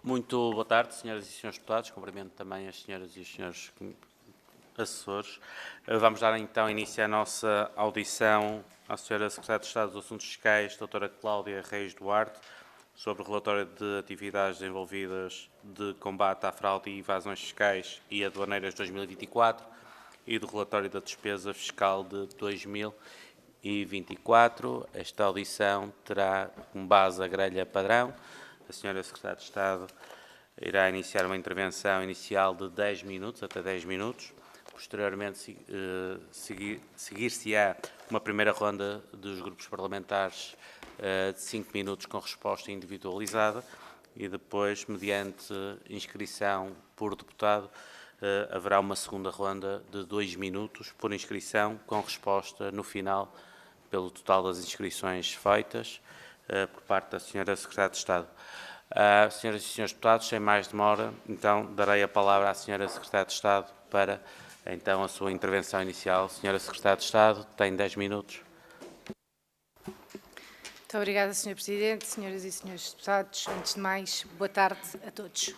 Muito boa tarde, senhoras e senhores deputados. Cumprimento também as senhoras e os senhores assessores. Vamos dar então início à nossa audição à senhora Secretária de Estado dos Assuntos Fiscais, doutora Cláudia Reis Duarte, sobre o relatório de atividades desenvolvidas de combate à fraude e evasões fiscais e aduaneiras 2024 e do relatório da despesa fiscal de 2024. Esta audição terá como base a grelha padrão. A senhora Secretária de Estado irá iniciar uma intervenção inicial de 10 minutos, até 10 minutos. Posteriormente, seguir-se-á uma primeira ronda dos grupos parlamentares de 5 minutos com resposta individualizada e depois, mediante inscrição por deputado, haverá uma segunda ronda de 2 minutos por inscrição com resposta no final pelo total das inscrições feitas por parte da senhora Secretária de Estado. Senhoras e senhores deputados, sem mais demora, então darei a palavra à senhora Secretária de Estado para então a sua intervenção inicial. Senhora Secretária de Estado, tem 10 minutos. Muito obrigada, Sr. Presidente, senhoras e senhores deputados. Antes de mais, boa tarde a todos.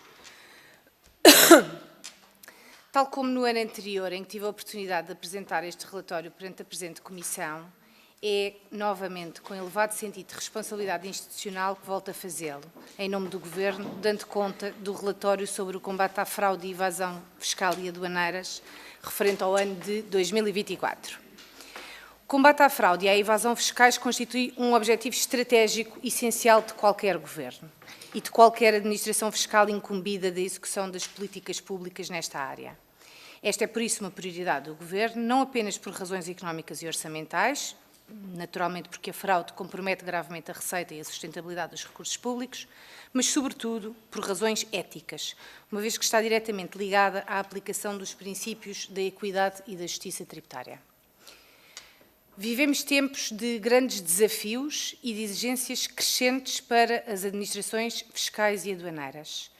Tal como no ano anterior, em que tive a oportunidade de apresentar este relatório perante a presente Comissão, é, novamente, com elevado sentido de responsabilidade institucional que volto a fazê-lo, em nome do Governo, dando conta do relatório sobre o combate à fraude e evasão fiscal e aduaneiras, referente ao ano de 2024. O combate à fraude e à evasão fiscais constitui um objetivo estratégico essencial de qualquer Governo e de qualquer administração fiscal incumbida da execução das políticas públicas nesta área. Esta é, por isso, uma prioridade do Governo, não apenas por razões económicas e orçamentais, naturalmente porque a fraude compromete gravemente a receita e a sustentabilidade dos recursos públicos, mas, sobretudo, por razões éticas, uma vez que está diretamente ligada à aplicação dos princípios da equidade e da justiça tributária. Vivemos tempos de grandes desafios e de exigências crescentes para as administrações fiscais e aduaneiras.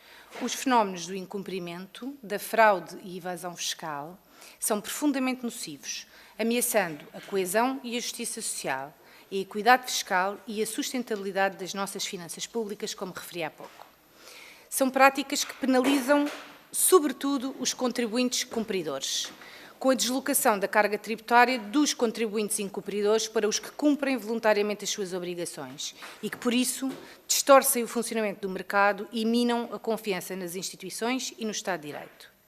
Os fenómenos do incumprimento, da fraude e evasão fiscal são profundamente nocivos, ameaçando a coesão e a justiça social, a equidade fiscal e a sustentabilidade das nossas finanças públicas, como referi há pouco. São práticas que penalizam, sobretudo, os contribuintes cumpridores, com a deslocação da carga tributária dos contribuintes incumpridores para os que cumprem voluntariamente as suas obrigações e que, por isso, distorcem o funcionamento do mercado e minam a confiança nas instituições e no Estado de Direito.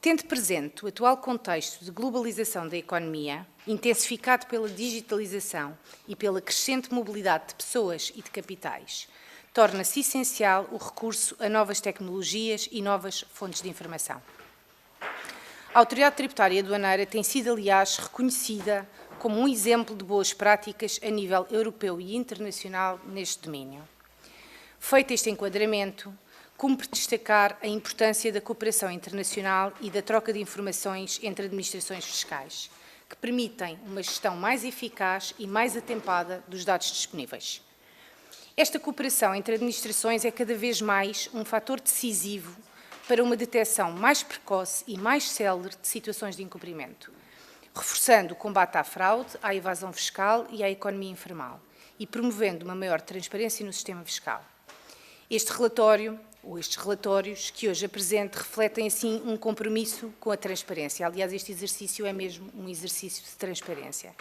Tendo presente o atual contexto de globalização da economia, intensificado pela digitalização e pela crescente mobilidade de pessoas e de capitais, torna-se essencial o recurso a novas tecnologias e novas fontes de informação. A Autoridade Tributária e Aduaneira tem sido, aliás, reconhecida como um exemplo de boas práticas a nível europeu e internacional neste domínio. Feito este enquadramento, cumpre destacar a importância da cooperação internacional e da troca de informações entre administrações fiscais, que permitem uma gestão mais eficaz e mais atempada dos dados disponíveis. Esta cooperação entre administrações é cada vez mais um fator decisivo para uma detecção mais precoce e mais célere de situações de incumprimento, reforçando o combate à fraude, à evasão fiscal e à economia informal e promovendo uma maior transparência no sistema fiscal. Este relatório, ou estes relatórios que hoje apresento, refletem assim um compromisso com a transparência. Aliás, este exercício é mesmo um exercício de transparência.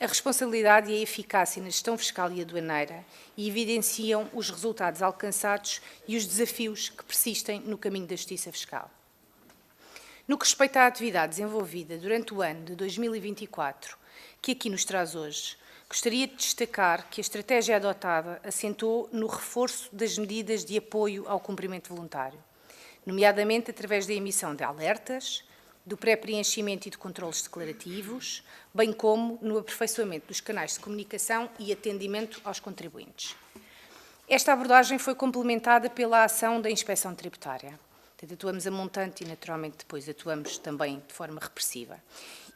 A responsabilidade e a eficácia na gestão fiscal e aduaneira e evidenciam os resultados alcançados e os desafios que persistem no caminho da justiça fiscal. No que respeita à atividade desenvolvida durante o ano de 2024, que aqui nos traz hoje, gostaria de destacar que a estratégia adotada assentou no reforço das medidas de apoio ao cumprimento voluntário, nomeadamente através da emissão de alertas, do pré-preenchimento e de controlos declarativos, bem como no aperfeiçoamento dos canais de comunicação e atendimento aos contribuintes. Esta abordagem foi complementada pela ação da inspeção tributária. Portanto, atuamos a montante e, naturalmente, depois atuamos também de forma repressiva.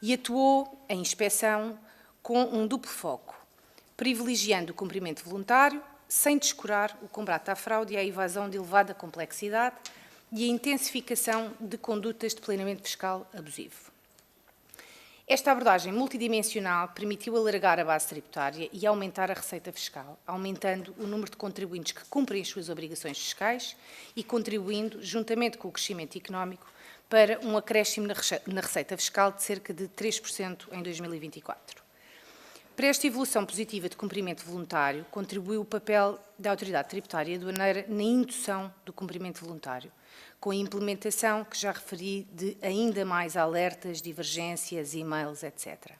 E atuou a inspeção com um duplo foco, privilegiando o cumprimento voluntário, sem descurar o combate à fraude e à evasão de elevada complexidade, e a intensificação de condutas de planeamento fiscal abusivo. Esta abordagem multidimensional permitiu alargar a base tributária e aumentar a receita fiscal, aumentando o número de contribuintes que cumprem as suas obrigações fiscais e contribuindo, juntamente com o crescimento económico, para um acréscimo na receita fiscal de cerca de 3% em 2024. Para esta evolução positiva de cumprimento voluntário, contribuiu o papel da Autoridade Tributária Aduaneira na indução do cumprimento voluntário, com a implementação, que já referi, de ainda mais alertas, divergências, e-mails, etc.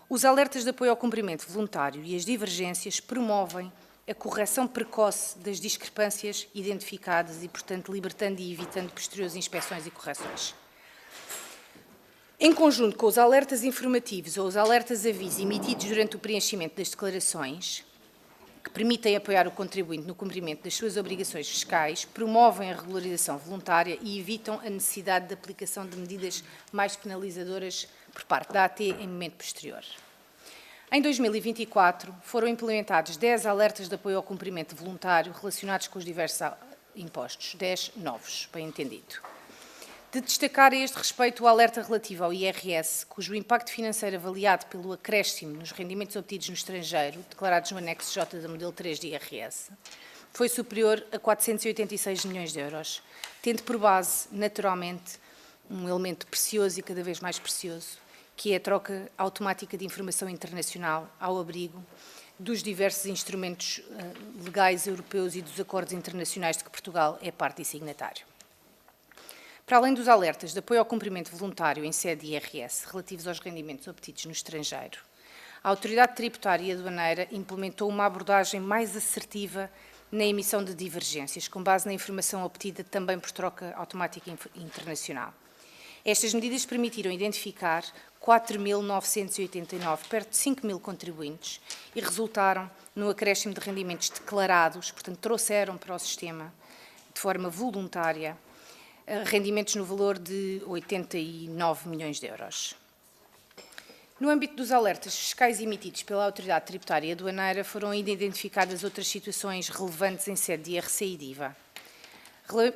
Os alertas de apoio ao cumprimento voluntário e as divergências promovem a correção precoce das discrepâncias identificadas e, portanto, libertando e evitando posteriores inspeções e correções. Em conjunto com os alertas informativos ou os alertas aviso emitidos durante o preenchimento das declarações, que permitem apoiar o contribuinte no cumprimento das suas obrigações fiscais, promovem a regularização voluntária e evitam a necessidade de aplicação de medidas mais penalizadoras por parte da AT em momento posterior. Em 2024, foram implementados 10 alertas de apoio ao cumprimento voluntário relacionados com os diversos impostos, 10 novos, bem entendido. De destacar a este respeito o alerta relativo ao IRS, cujo impacto financeiro avaliado pelo acréscimo nos rendimentos obtidos no estrangeiro, declarados no anexo J da modelo 3 de IRS, foi superior a 486 milhões de euros, tendo por base, naturalmente, um elemento precioso e cada vez mais precioso, que é a troca automática de informação internacional ao abrigo dos diversos instrumentos legais europeus e dos acordos internacionais de que Portugal é parte e signatário. Para além dos alertas de apoio ao cumprimento voluntário em sede de IRS relativos aos rendimentos obtidos no estrangeiro, a Autoridade Tributária e Aduaneira implementou uma abordagem mais assertiva na emissão de divergências, com base na informação obtida também por troca automática internacional. Estas medidas permitiram identificar 4.989, perto de 5.000 contribuintes, e resultaram no acréscimo de rendimentos declarados, portanto, trouxeram para o sistema, de forma voluntária, rendimentos no valor de 89 milhões de euros. No âmbito dos alertas fiscais emitidos pela Autoridade Tributária e Aduaneira, foram ainda identificadas outras situações relevantes em sede de IRC e de IVA.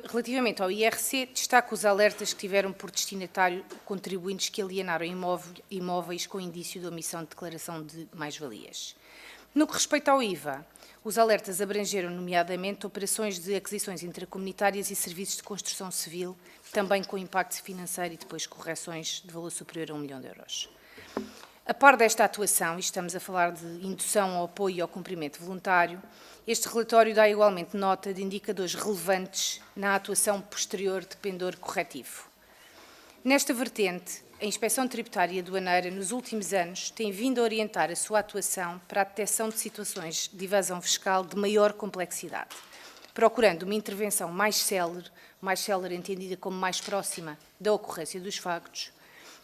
Relativamente ao IRC, destaco os alertas que tiveram por destinatário contribuintes que alienaram imóveis com indício de omissão de declaração de mais-valias. No que respeita ao IVA, os alertas abrangeram, nomeadamente, operações de aquisições intracomunitárias e serviços de construção civil, também com impacto financeiro e depois correções de valor superior a 1 milhão de euros. A par desta atuação, e estamos a falar de indução ao apoio e ao cumprimento voluntário, este relatório dá igualmente nota de indicadores relevantes na atuação posterior de pendor corretivo. Nesta vertente, a Inspeção Tributária e Aduaneira, nos últimos anos, tem vindo a orientar a sua atuação para a detecção de situações de evasão fiscal de maior complexidade, procurando uma intervenção mais célere entendida como mais próxima da ocorrência dos factos,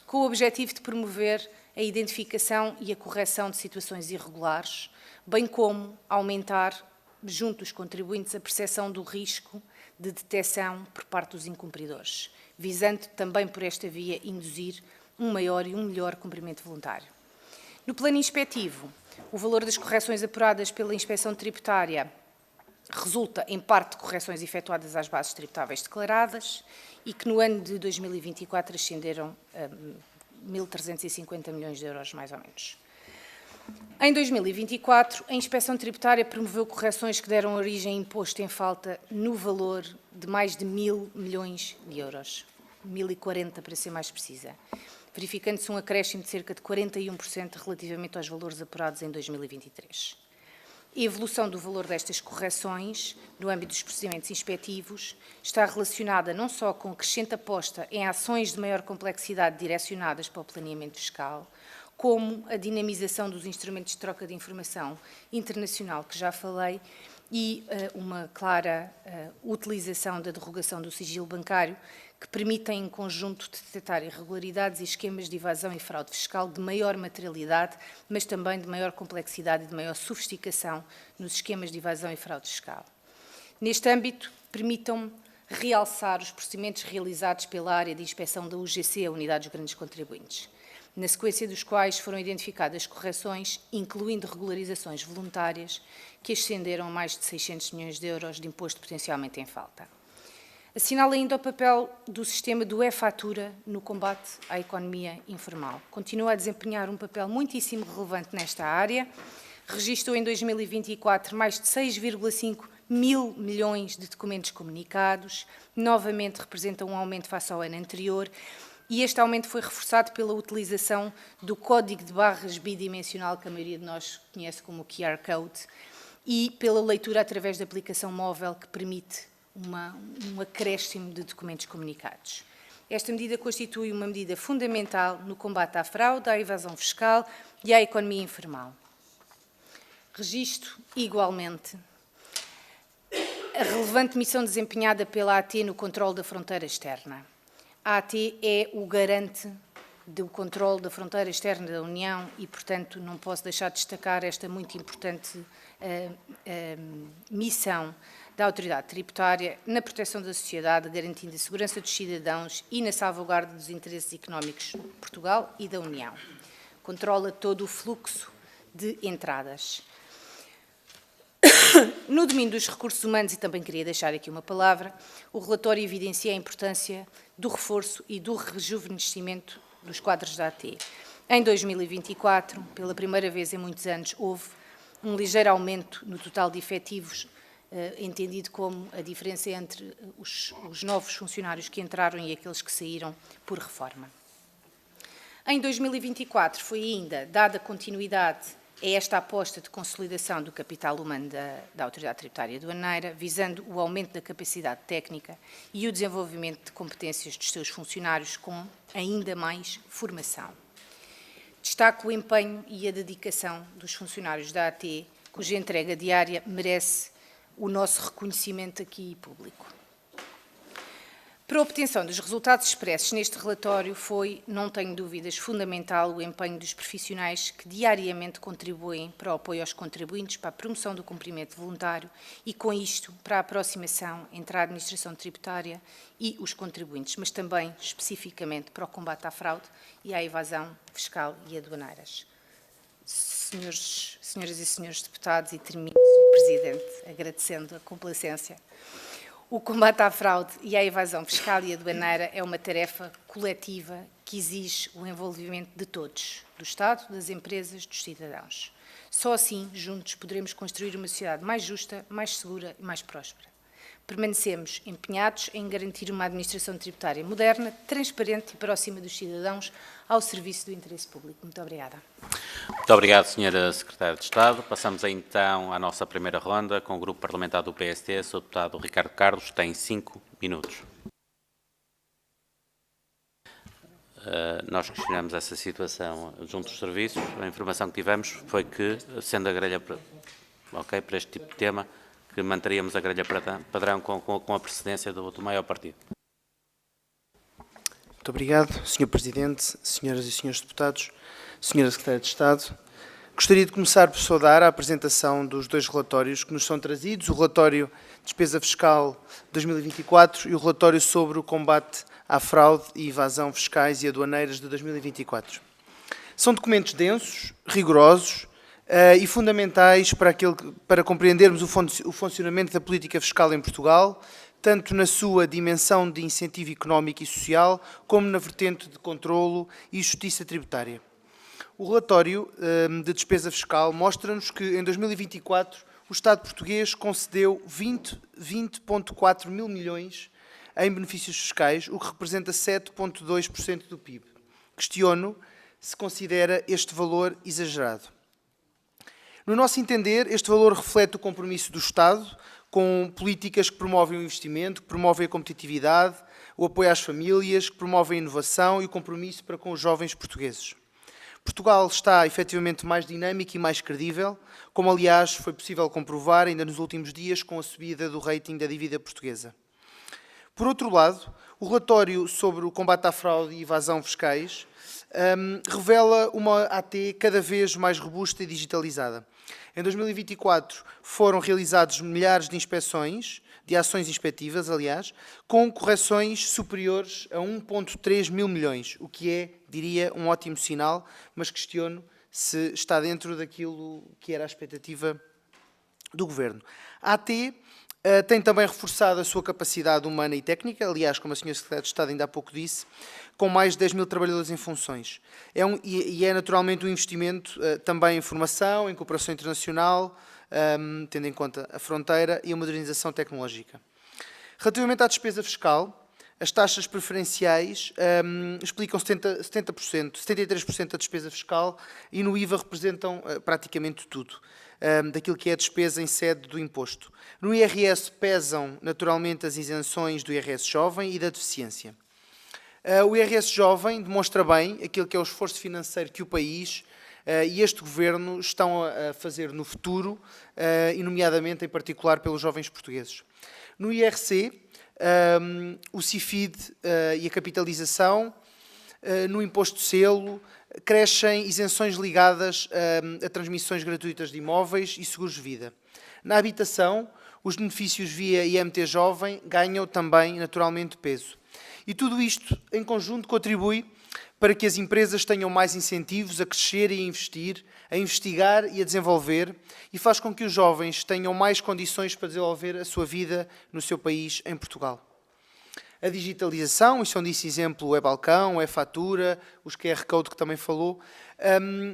com o objetivo de promover a identificação e a correção de situações irregulares, bem como aumentar, junto dos contribuintes, a percepção do risco de detecção por parte dos incumpridores, visando também por esta via induzir um maior e um melhor cumprimento voluntário. No plano inspectivo, o valor das correções apuradas pela Inspeção Tributária resulta, em parte, de correções efetuadas às bases tributáveis declaradas e que no ano de 2024 ascenderam a 1.350 milhões de euros, mais ou menos. Em 2024, a Inspeção Tributária promoveu correções que deram origem a imposto em falta no valor de mais de 1.000 milhões de euros, 1.040 para ser mais precisa, verificando-se um acréscimo de cerca de 41% relativamente aos valores apurados em 2023. A evolução do valor destas correções, no âmbito dos procedimentos inspectivos, está relacionada não só com crescente aposta em ações de maior complexidade direcionadas para o planeamento fiscal, como a dinamização dos instrumentos de troca de informação internacional, que já falei, e uma clara utilização da derrogação do sigilo bancário, que permitem, em conjunto, detectar irregularidades e esquemas de evasão e fraude fiscal de maior materialidade, mas também de maior complexidade e de maior sofisticação nos esquemas de evasão e fraude fiscal. Neste âmbito, permitam-me realçar os procedimentos realizados pela área de inspeção da UGC, a Unidade dos Grandes Contribuintes, na sequência dos quais foram identificadas correções, incluindo regularizações voluntárias, que ascenderam a mais de 600 milhões de euros de imposto potencialmente em falta. Assinala ainda o papel do sistema do e-fatura no combate à economia informal. Continua a desempenhar um papel muitíssimo relevante nesta área. Registrou em 2024 mais de 6,5 mil milhões de documentos comunicados. Novamente representa um aumento face ao ano anterior. E este aumento foi reforçado pela utilização do código de barras bidimensional, que a maioria de nós conhece como QR Code, e pela leitura através da aplicação móvel, que permite um acréscimo de documentos comunicados. Esta medida constitui uma medida fundamental no combate à fraude, à evasão fiscal e à economia informal. Registro, igualmente, a relevante missão desempenhada pela AT no controle da fronteira externa. A AT é o garante do controle da fronteira externa da União e, portanto, não posso deixar de destacar esta muito importante missão da autoridade tributária na proteção da sociedade, garantindo a segurança dos cidadãos e na salvaguarda dos interesses económicos de Portugal e da União. Controla todo o fluxo de entradas. No domínio dos recursos humanos, e também queria deixar aqui uma palavra, o relatório evidencia a importância do reforço e do rejuvenescimento dos quadros da AT. Em 2024, pela primeira vez em muitos anos, houve um ligeiro aumento no total de efetivos, entendido como a diferença entre os novos funcionários que entraram e aqueles que saíram por reforma. Em 2024 foi ainda dada continuidade a esta aposta de consolidação do capital humano da Autoridade Tributária Aduaneira, visando o aumento da capacidade técnica e o desenvolvimento de competências dos seus funcionários com ainda mais formação. Destaco o empenho e a dedicação dos funcionários da AT, cuja entrega diária merece o nosso reconhecimento aqui público. Para a obtenção dos resultados expressos neste relatório foi, não tenho dúvidas, fundamental o empenho dos profissionais que diariamente contribuem para o apoio aos contribuintes, para a promoção do cumprimento voluntário e, com isto, para a aproximação entre a administração tributária e os contribuintes, mas também, especificamente, para o combate à fraude e à evasão fiscal e aduaneiras. Senhoras e senhores deputados, e termino, Sr. Presidente, agradecendo a complacência. O combate à fraude e à evasão fiscal e aduaneira é uma tarefa coletiva que exige o envolvimento de todos, do Estado, das empresas, dos cidadãos. Só assim, juntos, poderemos construir uma sociedade mais justa, mais segura e mais próspera. Permanecemos empenhados em garantir uma administração tributária moderna, transparente e próxima dos cidadãos, ao serviço do interesse público. Muito obrigada. Muito obrigado, Sra. Secretária de Estado. Passamos então à nossa primeira ronda com o Grupo Parlamentar do PSD. O Sr. Deputado Ricardo Carlos tem 5 minutos. Nós questionamos essa situação junto dos serviços. A informação que tivemos foi que, sendo a grelha para este tipo de tema, que manteríamos a grelha padrão com a precedência do maior partido. Muito obrigado, Sr. Presidente, Senhoras e Senhores Deputados, Sra. Secretária de Estado. Gostaria de começar por saudar a apresentação dos dois relatórios que nos são trazidos, o relatório de Despesa Fiscal 2024 e o relatório sobre o combate à fraude e evasão fiscais e aduaneiras de 2024. São documentos densos, rigorosos, e fundamentais para compreendermos o funcionamento da política fiscal em Portugal, tanto na sua dimensão de incentivo económico e social, como na vertente de controlo e justiça tributária. O relatório de despesa fiscal mostra-nos que, em 2024, o Estado português concedeu 20,4 mil milhões em benefícios fiscais, o que representa 7,2% do PIB. Questiono se considera este valor exagerado. No nosso entender, este valor reflete o compromisso do Estado com políticas que promovem o investimento, que promovem a competitividade, o apoio às famílias, que promovem a inovação e o compromisso para com os jovens portugueses. Portugal está efetivamente mais dinâmico e mais credível, como aliás foi possível comprovar ainda nos últimos dias com a subida do rating da dívida portuguesa. Por outro lado, o relatório sobre o combate à fraude e evasão fiscais revela uma AT cada vez mais robusta e digitalizada. Em 2024 foram realizados milhares de inspeções, de ações inspectivas, aliás, com correções superiores a 1,3 mil milhões, o que é, diria, um ótimo sinal, mas questiono se está dentro daquilo que era a expectativa do Governo. A AT Tem também reforçado a sua capacidade humana e técnica, aliás, como a Sra. Secretária de Estado ainda há pouco disse, com mais de 10 mil trabalhadores em funções. É naturalmente um investimento também em formação, em cooperação internacional, tendo em conta a fronteira e a modernização tecnológica. Relativamente à despesa fiscal, as taxas preferenciais explicam 73% da despesa fiscal e no IVA representam praticamente tudo daquilo que é a despesa em sede do imposto. No IRS pesam naturalmente as isenções do IRS jovem e da deficiência. O IRS jovem demonstra bem aquilo que é o esforço financeiro que o país e este Governo estão a fazer no futuro, e nomeadamente, em particular, pelos jovens portugueses. No IRC, o CIFID e a capitalização, no imposto de selo, crescem isenções ligadas a transmissões gratuitas de imóveis e seguros de vida. Na habitação, os benefícios via IMT Jovem ganham também, naturalmente, peso. E tudo isto, em conjunto, contribui para que as empresas tenham mais incentivos a crescer e a investir, a investigar e a desenvolver, e faz com que os jovens tenham mais condições para desenvolver a sua vida no seu país, em Portugal. A digitalização, e são disso exemplo o e-balcão, a e-fatura, os QR Code que também falou,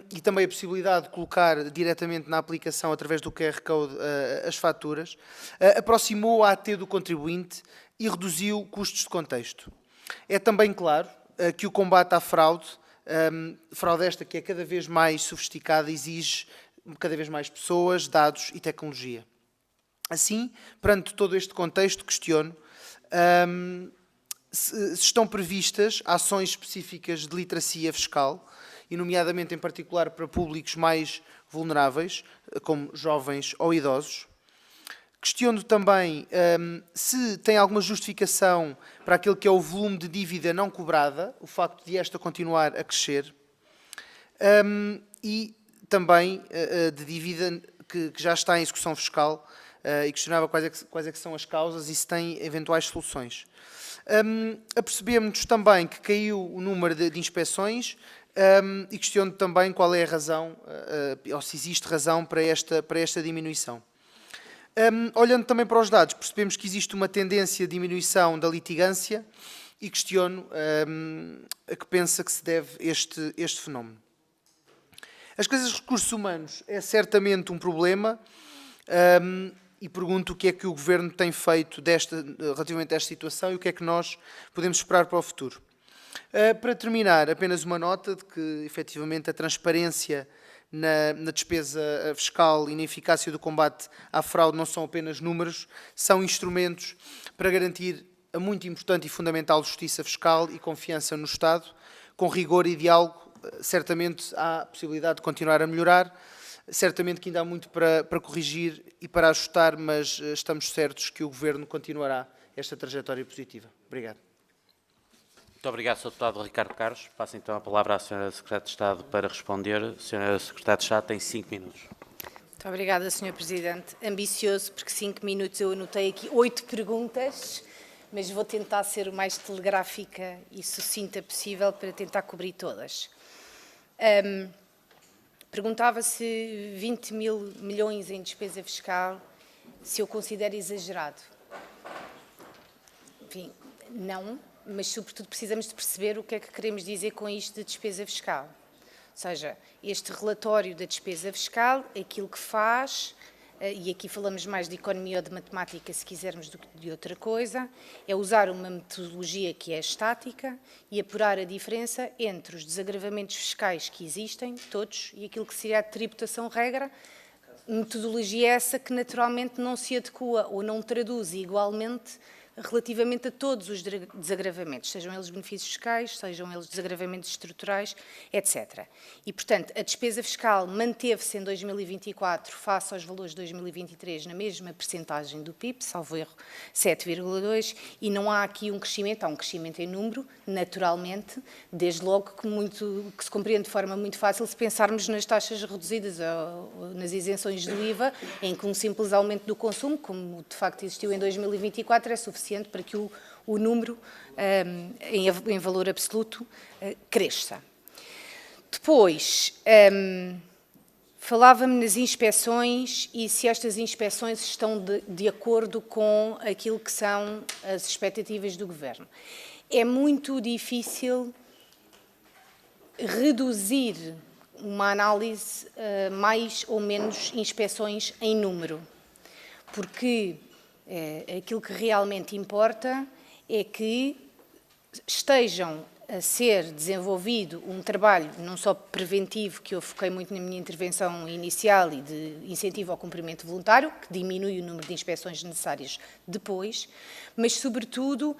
e também a possibilidade de colocar diretamente na aplicação, através do QR Code, as faturas, aproximou a AT do contribuinte e reduziu custos de contexto. É também claro que o combate à fraude, fraude esta que é cada vez mais sofisticada, exige cada vez mais pessoas, dados e tecnologia. Assim, perante todo este contexto, questiono se estão previstas ações específicas de literacia fiscal, e nomeadamente em particular para públicos mais vulneráveis, como jovens ou idosos. Questiono também se tem alguma justificação para aquele que é o volume de dívida não cobrada, o facto de esta continuar a crescer, e também de dívida que já está em execução fiscal, e questionava quais é que são as causas e se tem eventuais soluções. Apercebemos também que caiu o número de inspeções, e questiono também qual é a razão, ou se existe razão para esta diminuição. Olhando também para os dados, percebemos que existe uma tendência de diminuição da litigância e questiono a que pensa que se deve este fenómeno. As coisas de recursos humanos é certamente um problema, e pergunto o que é que o Governo tem feito relativamente a esta situação e o que é que nós podemos esperar para o futuro. Para terminar, apenas uma nota de que, efetivamente, a transparência na despesa fiscal e na eficácia do combate à fraude não são apenas números, são instrumentos para garantir a muito importante e fundamental justiça fiscal e confiança no Estado. Com rigor e diálogo, certamente há a possibilidade de continuar a melhorar, certamente que ainda há muito para corrigir e para ajustar, mas estamos certos que o Governo continuará esta trajetória positiva. Obrigado. Muito obrigado, Sr. Deputado Ricardo Carlos. Passo então a palavra à Sra. Secretária de Estado para responder. Sra. Secretária de Estado tem 5 minutos. Muito obrigada, Sr. Presidente. Ambicioso, porque 5 minutos eu anotei aqui 8 perguntas, mas vou tentar ser o mais telegráfica e sucinta possível para tentar cobrir todas. Perguntava se 20 mil milhões em despesa fiscal, se eu considero exagerado. Enfim, não. Mas, sobretudo, precisamos de perceber o que é que queremos dizer com isto de despesa fiscal. Ou seja, este relatório da despesa fiscal, aquilo que faz, e aqui falamos mais de economia ou de matemática, se quisermos, do que de outra coisa, é usar uma metodologia que é estática e apurar a diferença entre os desagravamentos fiscais que existem, todos, e aquilo que seria a tributação regra, metodologia essa que naturalmente não se adequa ou não traduz igualmente relativamente a todos os desagravamentos, sejam eles benefícios fiscais, sejam eles desagravamentos estruturais, etc. E, portanto, a despesa fiscal manteve-se em 2024 face aos valores de 2023 na mesma percentagem do PIB, salvo erro 7,2, e não há aqui um crescimento, há um crescimento em número, naturalmente, desde logo que se compreende de forma muito fácil se pensarmos nas taxas reduzidas ou nas isenções do IVA, em que um simples aumento do consumo, como de facto existiu em 2024, é suficiente para que o número, em valor absoluto, cresça. Depois, Falava-me nas inspeções e se estas inspeções estão de acordo com aquilo que são as expectativas do Governo. É muito difícil reduzir uma análise mais ou menos inspeções em número, porque aquilo que realmente importa é que estejam a ser desenvolvido um trabalho não só preventivo, que eu foquei muito na minha intervenção inicial, e de incentivo ao cumprimento voluntário, que diminui o número de inspeções necessárias depois, mas, sobretudo,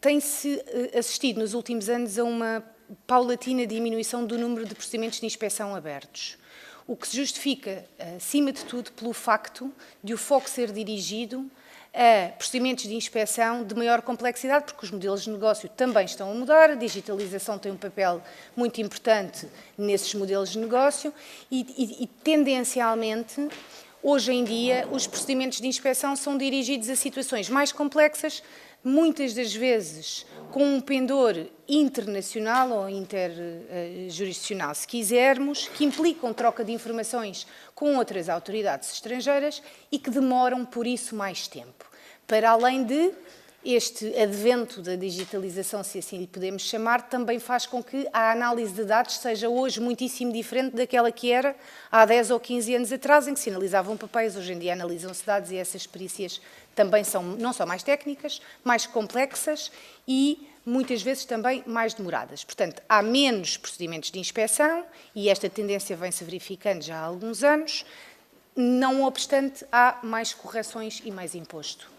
tem-se assistido nos últimos anos a uma paulatina diminuição do número de procedimentos de inspeção abertos, o que se justifica, acima de tudo, pelo facto de o foco ser dirigido a procedimentos de inspeção de maior complexidade, porque os modelos de negócio também estão a mudar, a digitalização tem um papel muito importante nesses modelos de negócio e tendencialmente, hoje em dia, os procedimentos de inspeção são dirigidos a situações mais complexas, muitas das vezes com um pendor internacional ou interjurisdicional, se quisermos, que implicam troca de informações com outras autoridades estrangeiras e que demoram, por isso, mais tempo. Para além de este advento da digitalização, se assim lhe podemos chamar, também faz com que a análise de dados seja hoje muitíssimo diferente daquela que era há 10 ou 15 anos atrás, em que se analisavam papéis. Hoje em dia analisam-se dados e essas perícias também são não só mais técnicas, mais complexas e muitas vezes também mais demoradas. Portanto, há menos procedimentos de inspeção e esta tendência vem-se verificando já há alguns anos. Não obstante, há mais correções e mais imposto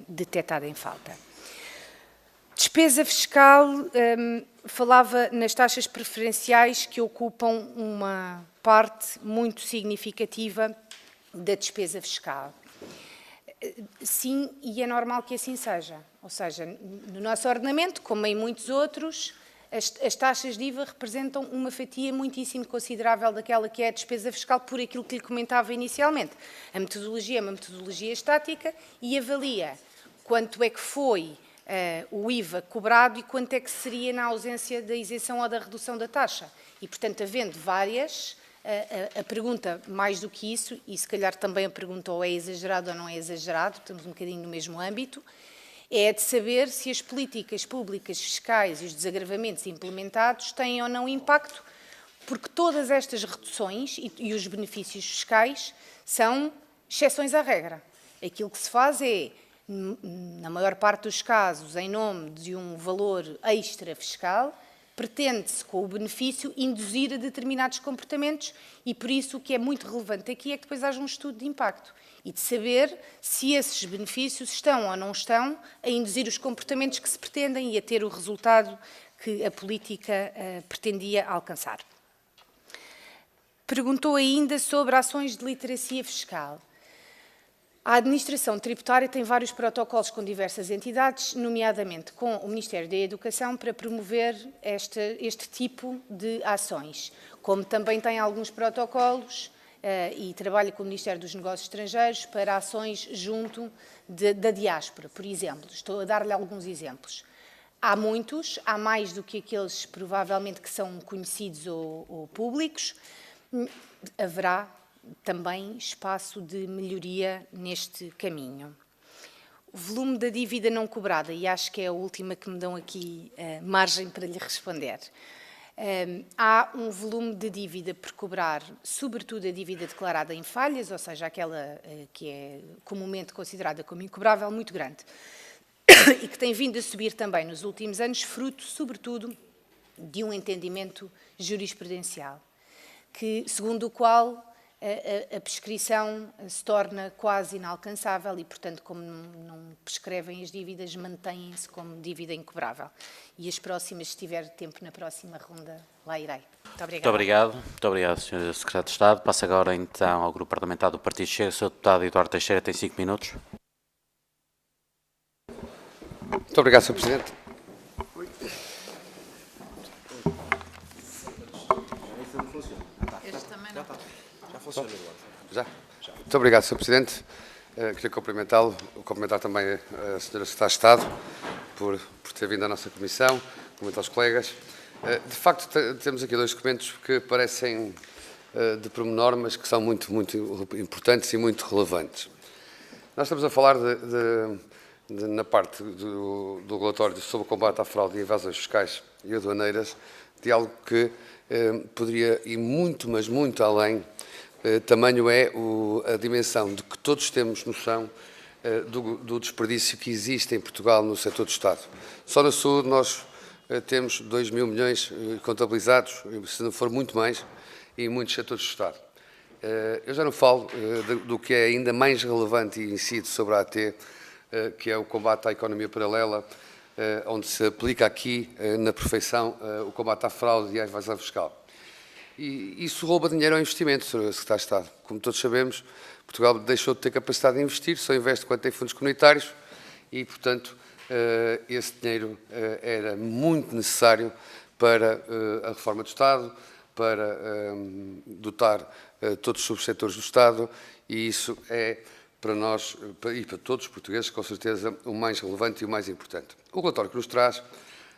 detectado em falta. Despesa fiscal, falava nas taxas preferenciais que ocupam uma parte muito significativa da despesa fiscal. Sim, e é normal que assim seja. Ou seja, no nosso ordenamento, como em muitos outros, as taxas de IVA representam uma fatia muitíssimo considerável daquela que é a despesa fiscal, por aquilo que lhe comentava inicialmente. A metodologia é uma metodologia estática e avalia quanto é que foi o IVA cobrado e quanto é que seria na ausência da isenção ou da redução da taxa. E, portanto, havendo várias, a pergunta, mais do que isso, e se calhar também a pergunta ou é exagerado ou não é exagerado, estamos um bocadinho no mesmo âmbito, é de saber se as políticas públicas fiscais e os desagravamentos implementados têm ou não impacto, porque todas estas reduções e os benefícios fiscais são exceções à regra. Aquilo que se faz é, na maior parte dos casos, em nome de um valor extra fiscal, pretende-se, com o benefício, induzir a determinados comportamentos e, por isso, o que é muito relevante aqui é que depois haja um estudo de impacto e de saber se esses benefícios estão ou não estão a induzir os comportamentos que se pretendem e a ter o resultado que a política pretendia alcançar. Perguntou ainda sobre ações de literacia fiscal. A administração tributária tem vários protocolos com diversas entidades, nomeadamente com o Ministério da Educação, para promover este tipo de ações. Como também tem alguns protocolos e trabalha com o Ministério dos Negócios Estrangeiros para ações junto da diáspora, por exemplo. Estou a dar-lhe alguns exemplos. Há muitos, há mais do que aqueles provavelmente que são conhecidos ou públicos. Haverá também espaço de melhoria neste caminho. O volume da dívida não cobrada, e acho que é a última que me dão aqui margem para lhe responder. Há um volume de dívida por cobrar, sobretudo a dívida declarada em falhas, ou seja, aquela que é comumente considerada como incobrável, muito grande, e que tem vindo a subir também nos últimos anos, fruto, sobretudo, de um entendimento jurisprudencial, que, segundo o qual a prescrição se torna quase inalcançável e, portanto, como não prescrevem as dívidas, mantêm-se como dívida incobrável. E as próximas, se tiver tempo na próxima ronda, lá irei. Muito obrigada. Muito obrigado. Muito obrigado, Sr. Secretário de Estado. Passo agora, então, ao Grupo Parlamentar do Partido Chega. O Sr. Deputado Eduardo Teixeira tem 5 minutos. Muito obrigado, Sr. Presidente. Este também não. Já? Muito obrigado, Sr. Presidente. Queria cumprimentar também a Sra. Secretária de Estado por ter vindo à nossa Comissão, cumprimentar os colegas. De facto, temos aqui dois documentos que parecem de pormenor, mas que são muito importantes e muito relevantes. Nós estamos a falar na parte do relatório sobre o combate à fraude e evasões fiscais e aduaneiras, de algo que poderia ir muito, mas muito além. Tamanho é a dimensão de que todos temos noção do desperdício que existe em Portugal no setor do Estado. Só na saúde nós temos 2 mil milhões contabilizados, se não for muito mais, em muitos setores do Estado. Eu já não falo do que é ainda mais relevante e incide sobre a AT, que é o combate à economia paralela, onde se aplica aqui, na perfeição, o combate à fraude e à evasão fiscal. E isso rouba dinheiro ao investimento, Sr. Secretário de Estado. Como todos sabemos, Portugal deixou de ter capacidade de investir, só investe quando tem fundos comunitários e, portanto, esse dinheiro era muito necessário para a reforma do Estado, para dotar todos os subsetores do Estado, e isso é para nós e para todos os portugueses, com certeza, o mais relevante e o mais importante. O relatório que nos traz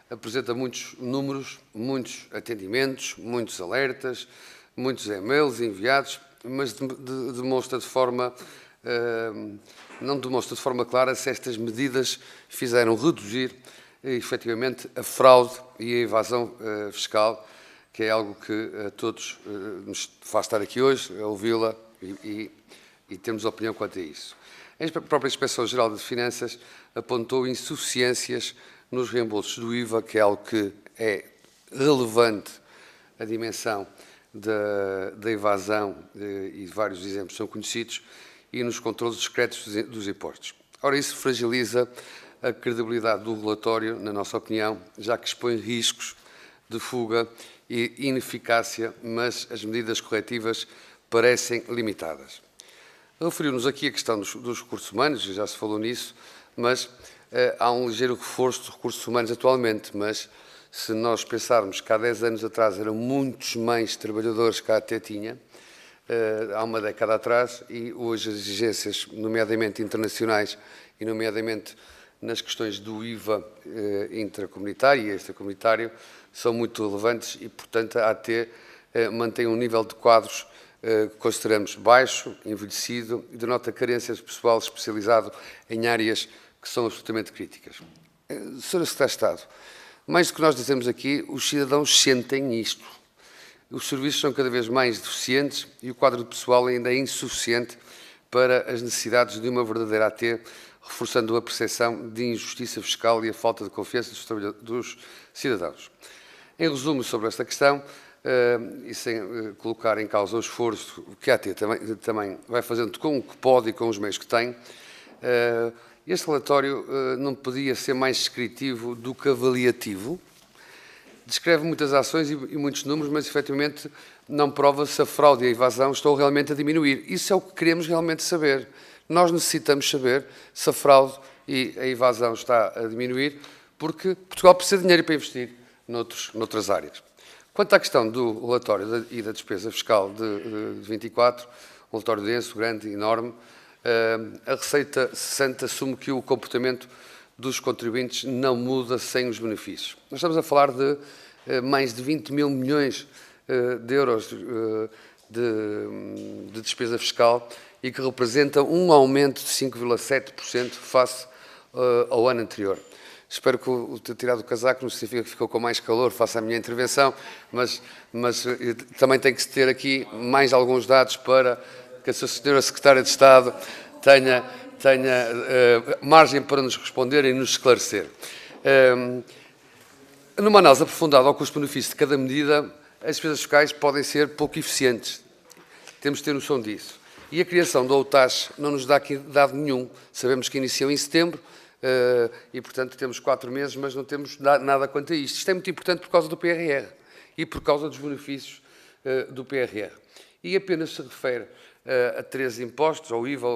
apresenta muitos números, muitos atendimentos, muitos alertas, muitos e-mails enviados, mas demonstra de forma, não demonstra de forma clara se estas medidas fizeram reduzir efetivamente a fraude e a evasão fiscal, que é algo que a todos nos faz estar aqui hoje, a ouvi-la e temos opinião quanto a isso. A própria Inspeção-Geral de Finanças apontou insuficiências nos reembolsos do IVA, que é algo que é relevante, a dimensão da evasão, e vários exemplos são conhecidos, e nos controles discretos dos impostos. Ora, isso fragiliza a credibilidade do relatório, na nossa opinião, já que expõe riscos de fuga e ineficácia, mas as medidas corretivas parecem limitadas. Referiu-nos aqui a questão dos recursos humanos, já se falou nisso, mas há um ligeiro reforço de recursos humanos atualmente, mas se nós pensarmos que há 10 anos atrás eram muitos mais trabalhadores que a AT tinha, há uma década atrás, e hoje as exigências, nomeadamente internacionais e nomeadamente nas questões do IVA intracomunitário e extracomunitário, são muito relevantes e, portanto, a AT mantém um nível de quadros que consideramos baixo, envelhecido e denota carência de pessoal especializado em áreas que são absolutamente críticas. Sr. Secretário de Estado, mais do que nós dizemos aqui, os cidadãos sentem isto. Os serviços são cada vez mais deficientes e o quadro de pessoal ainda é insuficiente para as necessidades de uma verdadeira AT, reforçando a percepção de injustiça fiscal e a falta de confiança dos cidadãos. Em resumo sobre esta questão, e sem colocar em causa o esforço que a AT também vai fazendo com o que pode e com os meios que tem, este relatório não podia ser mais descritivo do que avaliativo. Descreve muitas ações e muitos números, mas efetivamente não prova se a fraude e a evasão estão realmente a diminuir. Isso é o que queremos realmente saber. Nós necessitamos saber se a fraude e a evasão está a diminuir, porque Portugal precisa de dinheiro para investir noutras áreas. Quanto à questão do relatório e da despesa fiscal de 24, um relatório denso, grande, enorme, a Receita Santa assume que o comportamento dos contribuintes não muda sem os benefícios. Nós estamos a falar de mais de 20 mil milhões de euros de despesa fiscal e que representa um aumento de 5,7% face ao ano anterior. Espero que o ter tirado o casaco não significa que ficou com mais calor face à minha intervenção, mas também tem que se ter aqui mais alguns dados para que a Sra. Secretária de Estado tenha margem para nos responder e nos esclarecer. Numa análise aprofundada ao custo-benefício de cada medida, as despesas fiscais podem ser pouco eficientes. Temos de ter noção disso. E a criação do OUTAS não nos dá aqui dado nenhum. Sabemos que iniciou em setembro e, portanto, temos 4 meses, mas não temos nada quanto a isto. Isto é muito importante por causa do PRR e por causa dos benefícios do PRR. E apenas se refere a 3 impostos, ao IVA,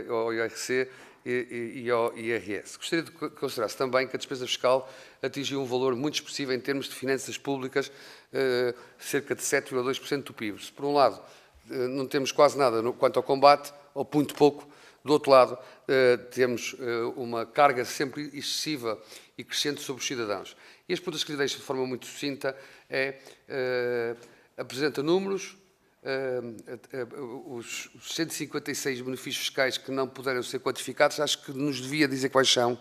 ao IRC e ao IRS. Gostaria de considerar-se também que a despesa fiscal atingiu um valor muito expressivo em termos de finanças públicas, cerca de 7,2% do PIB. Se, por um lado, não temos quase nada quanto ao combate, ou muito pouco, do outro lado, temos uma carga sempre excessiva e crescente sobre os cidadãos. E as perguntas que lhe deixo de forma muito sucinta apresenta números, os 156 benefícios fiscais que não puderam ser quantificados, acho que nos devia dizer quais são.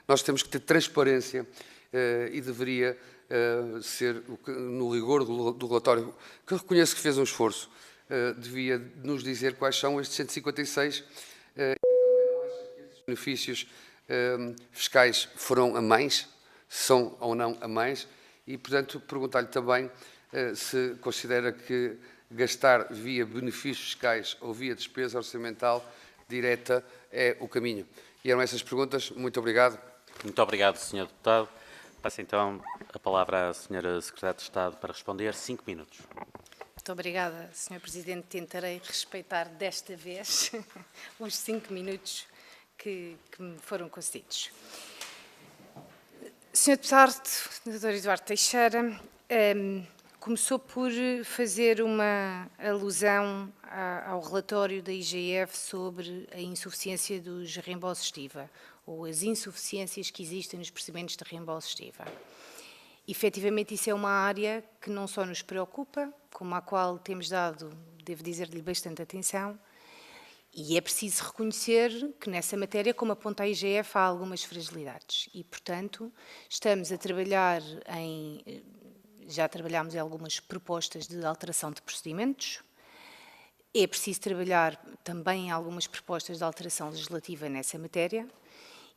Nós temos que ter transparência e deveria ser, no rigor do relatório, que eu reconheço que fez um esforço, devia nos dizer quais são estes 156 benefícios fiscais foram a mais, são ou não a mais, e, portanto, perguntar-lhe também se considera que gastar via benefícios fiscais ou via despesa orçamental direta é o caminho. E eram essas perguntas. Muito obrigado. Muito obrigado, Sr. Deputado. Passo então a palavra à Sra. Secretária de Estado para responder. 5 minutos. Muito obrigada, Sr. Presidente. Tentarei respeitar desta vez os 5 minutos que me foram concedidos. Sr. Deputado, Dr. Eduardo Teixeira, começou por fazer uma alusão ao relatório da IGF sobre a insuficiência dos reembolsos de IVA, ou as insuficiências que existem nos procedimentos de reembolsos de IVA. Efetivamente, isso é uma área que não só nos preocupa, como à qual temos dado, devo dizer-lhe, bastante atenção, e é preciso reconhecer que nessa matéria, como aponta a IGF, há algumas fragilidades e, portanto, estamos a trabalhar já trabalhámos em algumas propostas de alteração de procedimentos, é preciso trabalhar também em algumas propostas de alteração legislativa nessa matéria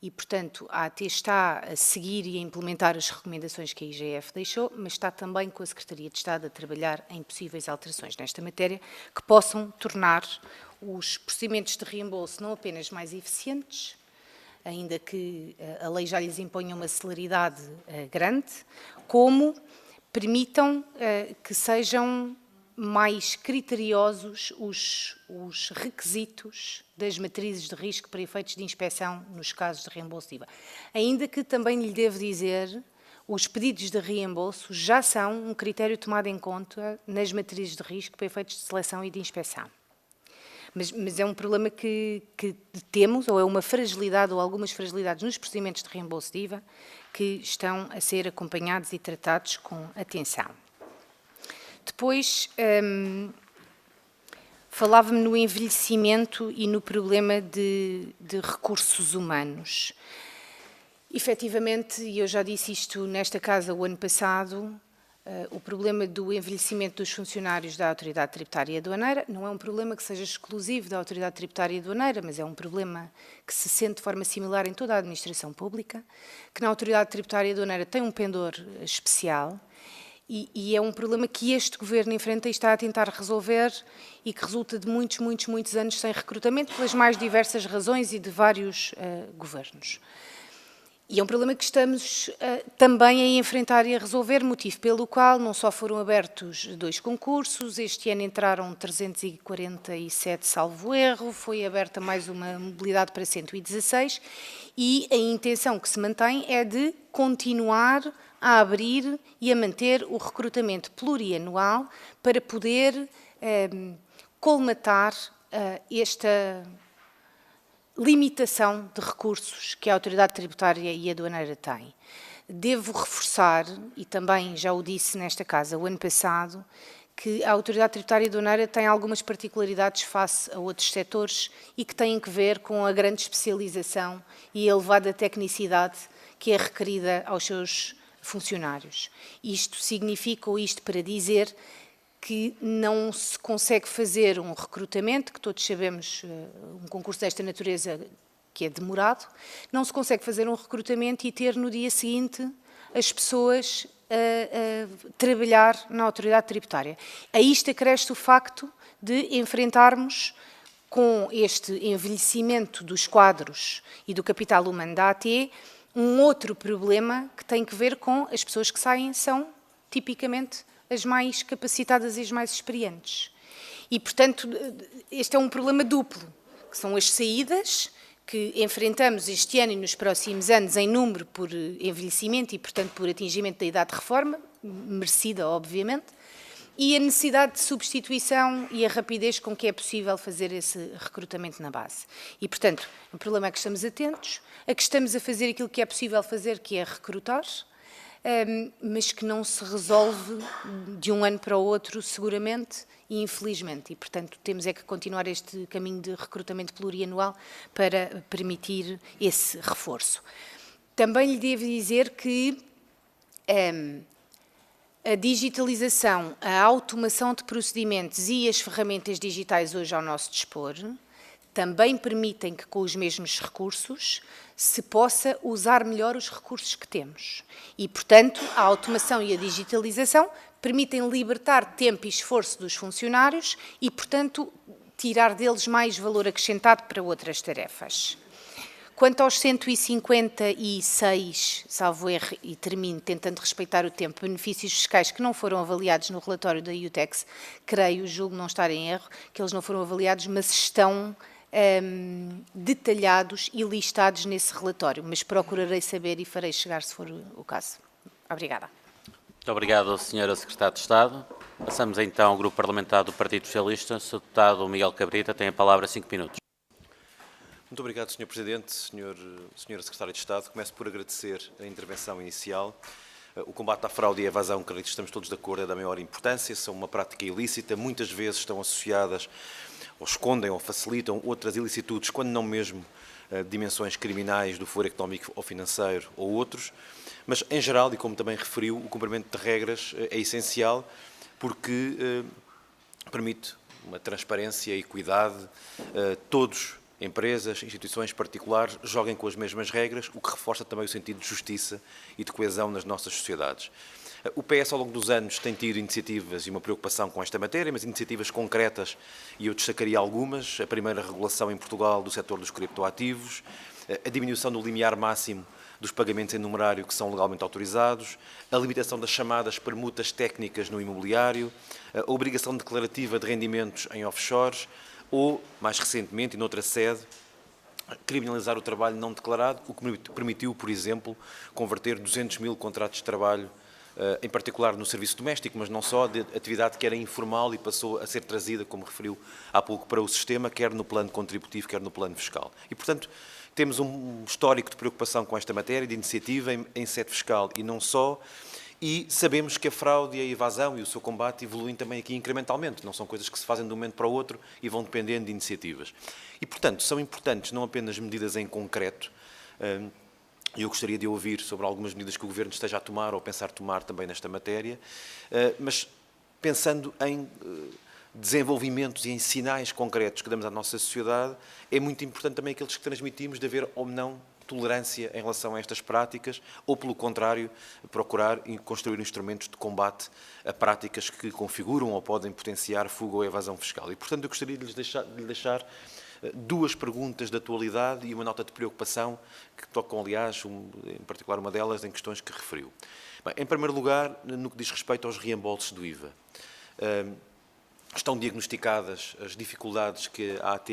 e, portanto, a AT está a seguir e a implementar as recomendações que a IGF deixou, mas está também com a Secretaria de Estado a trabalhar em possíveis alterações nesta matéria que possam tornar os procedimentos de reembolso não apenas mais eficientes, ainda que a lei já lhes imponha uma celeridade grande, como permitam que sejam mais criteriosos os requisitos das matrizes de risco para efeitos de inspeção nos casos de reembolso de IVA. Ainda que também lhe devo dizer, os pedidos de reembolso já são um critério tomado em conta nas matrizes de risco para efeitos de seleção e de inspeção. Mas é um problema que temos, ou é uma fragilidade, ou algumas fragilidades nos procedimentos de reembolso de IVA, que estão a ser acompanhados e tratados com atenção. Depois, falava-me no envelhecimento e no problema de recursos humanos. Efetivamente, e eu já disse isto nesta casa o ano passado, o problema do envelhecimento dos funcionários da Autoridade Tributária e Aduaneira não é um problema que seja exclusivo da Autoridade Tributária e Aduaneira, mas é um problema que se sente de forma similar em toda a administração pública, que na Autoridade Tributária e Aduaneira tem um pendor especial e é um problema que este Governo enfrenta e está a tentar resolver e que resulta de muitos anos sem recrutamento, pelas mais diversas razões e de vários governos. E é um problema que estamos também a enfrentar e a resolver, motivo pelo qual não só foram abertos 2 concursos, este ano entraram 347, salvo erro, foi aberta mais uma mobilidade para 116 e a intenção que se mantém é de continuar a abrir e a manter o recrutamento plurianual para poder colmatar esta limitação de recursos que a Autoridade Tributária e Aduaneira tem. Devo reforçar, e também já o disse nesta casa o ano passado, que a Autoridade Tributária e Aduaneira tem algumas particularidades face a outros setores e que têm que ver com a grande especialização e a elevada tecnicidade que é requerida aos seus funcionários. Isto significa, ou isto para dizer, que não se consegue fazer um recrutamento, que todos sabemos, um concurso desta natureza que é demorado, não se consegue fazer um recrutamento e ter no dia seguinte as pessoas a trabalhar na autoridade tributária. A isto acresce o facto de enfrentarmos com este envelhecimento dos quadros e do capital humano da AT, um outro problema que tem que ver com as pessoas que saem são tipicamente as mais capacitadas e as mais experientes. E, portanto, este é um problema duplo, que são as saídas que enfrentamos este ano e nos próximos anos em número por envelhecimento e, portanto, por atingimento da idade de reforma, merecida, obviamente, e a necessidade de substituição e a rapidez com que é possível fazer esse recrutamento na base. E, portanto, o problema é que estamos atentos, a que estamos a fazer aquilo que é possível fazer, que é recrutar, mas que não se resolve de um ano para o outro, seguramente, infelizmente, e portanto temos é que continuar este caminho de recrutamento plurianual para permitir esse reforço. Também lhe devo dizer que a digitalização, a automação de procedimentos e as ferramentas digitais hoje ao nosso dispor também permitem que, com os mesmos recursos, se possa usar melhor os recursos que temos. E, portanto, a automação e a digitalização permitem libertar tempo e esforço dos funcionários e, portanto, tirar deles mais valor acrescentado para outras tarefas. Quanto aos 156, salvo erro, e termino tentando respeitar o tempo, benefícios fiscais que não foram avaliados no relatório da IUTEX, julgo não estar em erro, que eles não foram avaliados, mas estão detalhados e listados nesse relatório. Mas procurarei saber e farei chegar, se for o caso. Obrigada. Muito obrigado, Sra. Secretária de Estado. Passamos então ao Grupo Parlamentar do Partido Socialista. O Sr. Deputado Miguel Cabrita tem a palavra 5 minutos. Muito obrigado, Sr. Presidente, Sra. Secretária de Estado. Começo por agradecer a intervenção inicial. O combate à fraude e à evasão, creio que estamos todos de acordo, é da maior importância, são uma prática ilícita, muitas vezes estão associadas ou escondem ou facilitam outras ilicitudes, quando não mesmo dimensões criminais do foro económico ou financeiro ou outros, mas em geral, e como também referiu, o cumprimento de regras é essencial porque permite uma transparência e equidade, todos, empresas, instituições particulares, joguem com as mesmas regras, o que reforça também o sentido de justiça e de coesão nas nossas sociedades. O PS, ao longo dos anos, tem tido iniciativas e uma preocupação com esta matéria, mas iniciativas concretas, e eu destacaria algumas. A primeira regulação em Portugal do setor dos criptoativos, a diminuição do limiar máximo dos pagamentos em numerário que são legalmente autorizados, a limitação das chamadas permutas técnicas no imobiliário, a obrigação declarativa de rendimentos em offshores, ou, mais recentemente, e noutra sede, criminalizar o trabalho não declarado, o que permitiu, por exemplo, converter 200 mil contratos de trabalho, em particular no serviço doméstico, mas não só, de atividade que era informal e passou a ser trazida, como referiu há pouco, para o sistema, quer no plano contributivo, quer no plano fiscal. E, portanto, temos um histórico de preocupação com esta matéria, de iniciativa em sede fiscal e não só, e sabemos que a fraude e a evasão e o seu combate evoluem também aqui incrementalmente, não são coisas que se fazem de um momento para o outro e vão dependendo de iniciativas. E, portanto, são importantes não apenas medidas em concreto, eu gostaria de ouvir sobre algumas medidas que o Governo esteja a tomar ou pensar tomar também nesta matéria, mas pensando em desenvolvimentos e em sinais concretos que damos à nossa sociedade, é muito importante também aqueles que transmitimos de haver ou não tolerância em relação a estas práticas ou, pelo contrário, procurar construir instrumentos de combate a práticas que configuram ou podem potenciar fuga ou evasão fiscal. E, portanto, eu gostaria de lhe deixar duas perguntas de atualidade e uma nota de preocupação que tocam, aliás, em particular uma delas, em questões que referiu. Bem, em primeiro lugar, no que diz respeito aos reembolsos do IVA. Estão diagnosticadas as dificuldades que a AT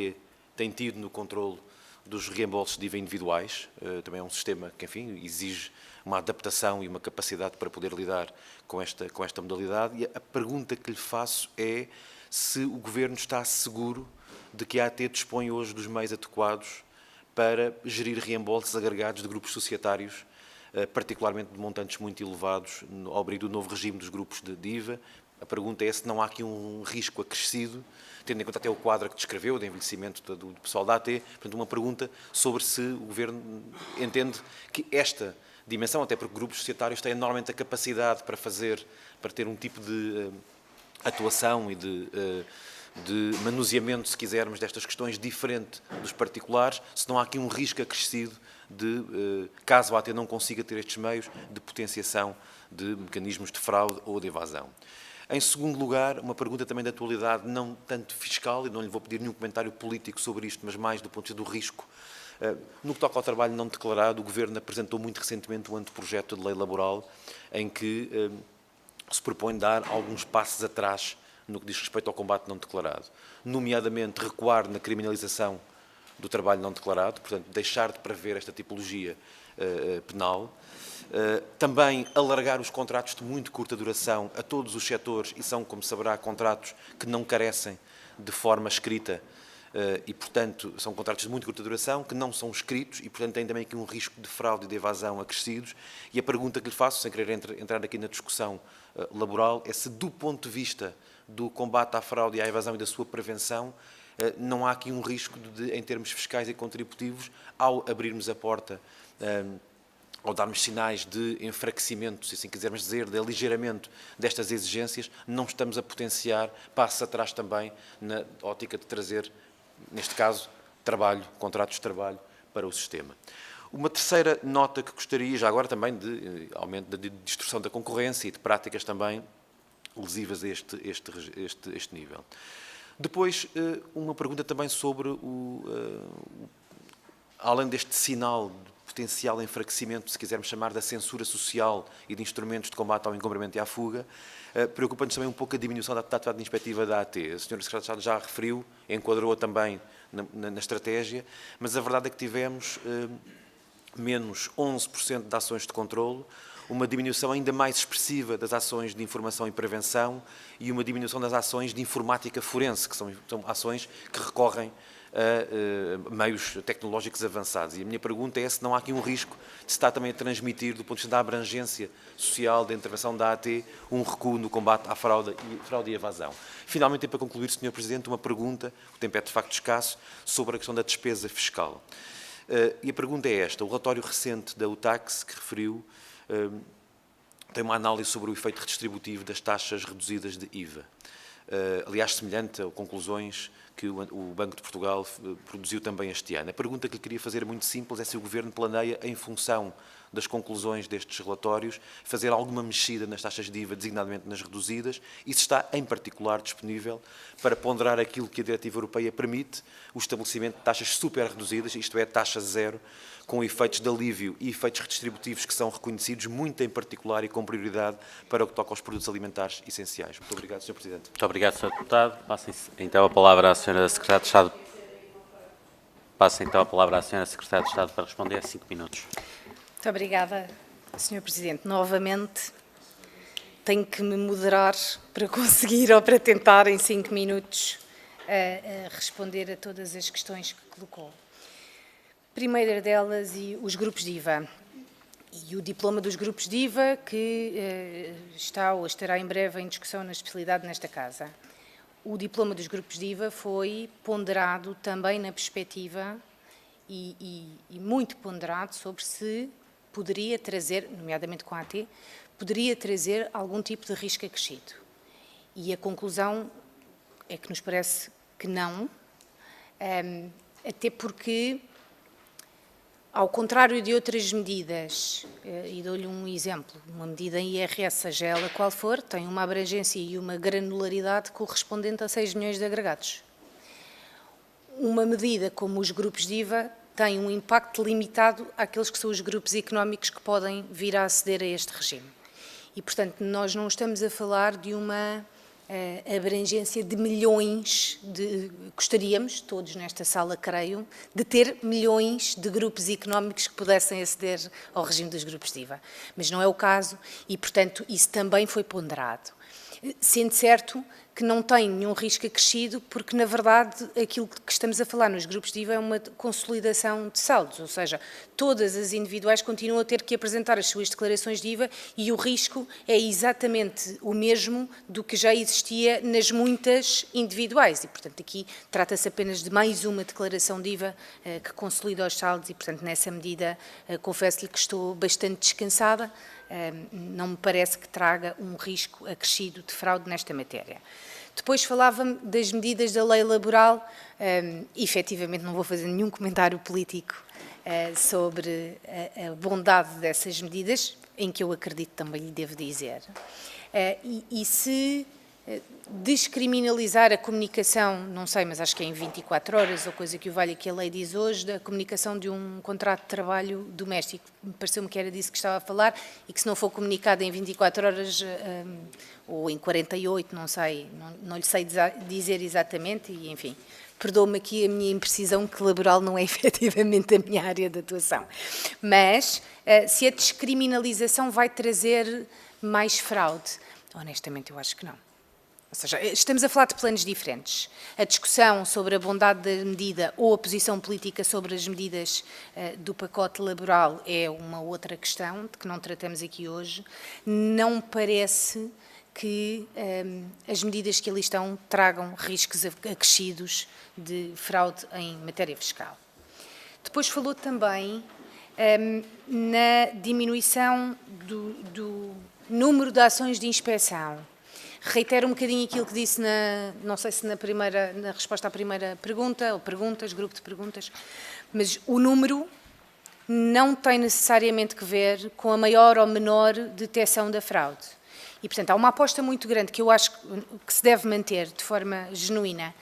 tem tido no controle dos reembolsos de IVA individuais. Também é um sistema que, enfim, exige uma adaptação e uma capacidade para poder lidar com esta modalidade. E a pergunta que lhe faço é se o Governo está seguro de que a AT dispõe hoje dos meios adequados para gerir reembolsos agregados de grupos societários, particularmente de montantes muito elevados, ao abrigo do novo regime dos grupos de IVA. A pergunta é se não há aqui um risco acrescido, tendo em conta até o quadro que descreveu, de envelhecimento do pessoal da AT. Portanto, uma pergunta sobre se o Governo entende que esta dimensão, até porque grupos societários têm normalmente a capacidade para ter um tipo de atuação e de manuseamento, se quisermos, destas questões diferente dos particulares, se não há aqui um risco acrescido de, caso a AT não consiga ter estes meios, de potenciação de mecanismos de fraude ou de evasão. Em segundo lugar, uma pergunta também de atualidade, não tanto fiscal, e não lhe vou pedir nenhum comentário político sobre isto, mas mais do ponto de vista do risco. No que toca ao trabalho não declarado, o Governo apresentou muito recentemente um anteprojeto de lei laboral em que se propõe dar alguns passos atrás no que diz respeito ao combate não declarado, nomeadamente recuar na criminalização do trabalho não declarado, portanto, deixar de prever esta tipologia penal, também alargar os contratos de muito curta duração a todos os setores, e são, como saberá, contratos que não carecem de forma escrita e, portanto, são contratos de muito curta duração, que não são escritos e, portanto, têm também aqui um risco de fraude e de evasão acrescidos. E a pergunta que lhe faço, sem querer entrar aqui na discussão laboral, é se, do ponto de vista do combate à fraude e à evasão e da sua prevenção, não há aqui um risco em termos fiscais e contributivos, ao abrirmos a porta, ao darmos sinais de enfraquecimento, se assim quisermos dizer, de aligeiramento destas exigências, não estamos a potenciar passos atrás também na ótica de trazer, neste caso, trabalho, contratos de trabalho para o sistema. Uma terceira nota que gostaria, já agora também de aumento da distorção da concorrência e de práticas também lesivas a este nível. Depois, uma pergunta também sobre, além deste sinal de potencial enfraquecimento, se quisermos chamar, da censura social e de instrumentos de combate ao encombramento e à fuga, preocupa-nos também um pouco a diminuição da atividade inspectiva da AT. A senhora Secretária de Estado já referiu, enquadrou também na estratégia, mas a verdade é que tivemos menos 11% de ações de controlo, uma diminuição ainda mais expressiva das ações de informação e prevenção e uma diminuição das ações de informática forense, que são ações que recorrem a meios tecnológicos avançados. E a minha pergunta é se não há aqui um risco de se estar também a transmitir, do ponto de vista da abrangência social da intervenção da AT, um recuo no combate à fraude e evasão. Finalmente, e para concluir, Sr. Presidente, uma pergunta, o tempo é de facto escasso, sobre a questão da despesa fiscal. E a pergunta é esta: o relatório recente da UTAX, que referiu, tem uma análise sobre o efeito redistributivo das taxas reduzidas de IVA. Aliás, semelhante a conclusões que o Banco de Portugal produziu também este ano. A pergunta que lhe queria fazer é muito simples, é se o Governo planeia, em função das conclusões destes relatórios, fazer alguma mexida nas taxas de IVA, designadamente nas reduzidas, e se está, em particular, disponível para ponderar aquilo que a Diretiva Europeia permite, o estabelecimento de taxas super reduzidas, isto é, taxa zero, com efeitos de alívio e efeitos redistributivos que são reconhecidos, muito em particular e com prioridade para o que toca aos produtos alimentares essenciais. Muito obrigado, Sr. Presidente. Muito obrigado, Sr. Deputado. Passa então a palavra à Sra. Secretária de Estado. Passa então a palavra à Sra. Secretária de Estado para responder a 5 minutos. Muito obrigada, Sr. Presidente. Novamente, tenho que me moderar para conseguir ou para tentar, em 5 minutos, responder a todas as questões que colocou. Primeira delas, os grupos de IVA. E o diploma dos grupos de IVA, que está ou estará em breve em discussão na especialidade nesta Casa. O diploma dos grupos de IVA foi ponderado também na perspectiva e muito ponderado sobre se poderia trazer, nomeadamente com a AT, poderia trazer algum tipo de risco acrescido. E a conclusão é que nos parece que não, até porque, ao contrário de outras medidas, e dou-lhe um exemplo, uma medida em IRS, seja ela qual for, tem uma abrangência e uma granularidade correspondente a 6 milhões de agregados. Uma medida como os grupos de IVA tem um impacto limitado àqueles que são os grupos económicos que podem vir a aceder a este regime. E, portanto, nós não estamos a falar de uma abrangência de milhões, gostaríamos, todos nesta sala creio, de ter milhões de grupos económicos que pudessem aceder ao regime dos grupos de IVA. Mas não é o caso e, portanto, isso também foi ponderado. Sendo certo que não tem nenhum risco acrescido, porque, na verdade, aquilo que estamos a falar nos grupos de IVA é uma consolidação de saldos, ou seja, todas as individuais continuam a ter que apresentar as suas declarações de IVA e o risco é exatamente o mesmo do que já existia nas muitas individuais. E, portanto, aqui trata-se apenas de mais uma declaração de IVA que consolida os saldos e, portanto, nessa medida, confesso-lhe que estou bastante descansada. Não me parece que traga um risco acrescido de fraude nesta matéria. Depois falava-me das medidas da lei laboral. Efetivamente não vou fazer nenhum comentário político sobre a bondade dessas medidas, em que eu acredito também lhe devo dizer. E se descriminalizar a comunicação, não sei, mas acho que é em 24 horas, ou coisa que o valha que a lei diz hoje, da comunicação de um contrato de trabalho doméstico. Pareceu-me que era disso que estava a falar e que se não for comunicado em 24 horas ou em 48, não sei, não lhe sei dizer exatamente e, enfim, perdoe-me aqui a minha imprecisão que laboral não é efetivamente a minha área de atuação. Mas, se a descriminalização vai trazer mais fraude, honestamente eu acho que não. Ou seja, estamos a falar de planos diferentes. A discussão sobre a bondade da medida ou a posição política sobre as medidas do pacote laboral é uma outra questão, de que não tratamos aqui hoje. Não me parece que as medidas que ali estão tragam riscos acrescidos de fraude em matéria fiscal. Depois falou também na diminuição do número de ações de inspeção. Reitero um bocadinho aquilo que disse, não sei se na resposta à primeira pergunta, ou perguntas, grupo de perguntas, mas o número não tem necessariamente que ver com a maior ou menor detecção da fraude. E, portanto, há uma aposta muito grande que eu acho que se deve manter de forma genuína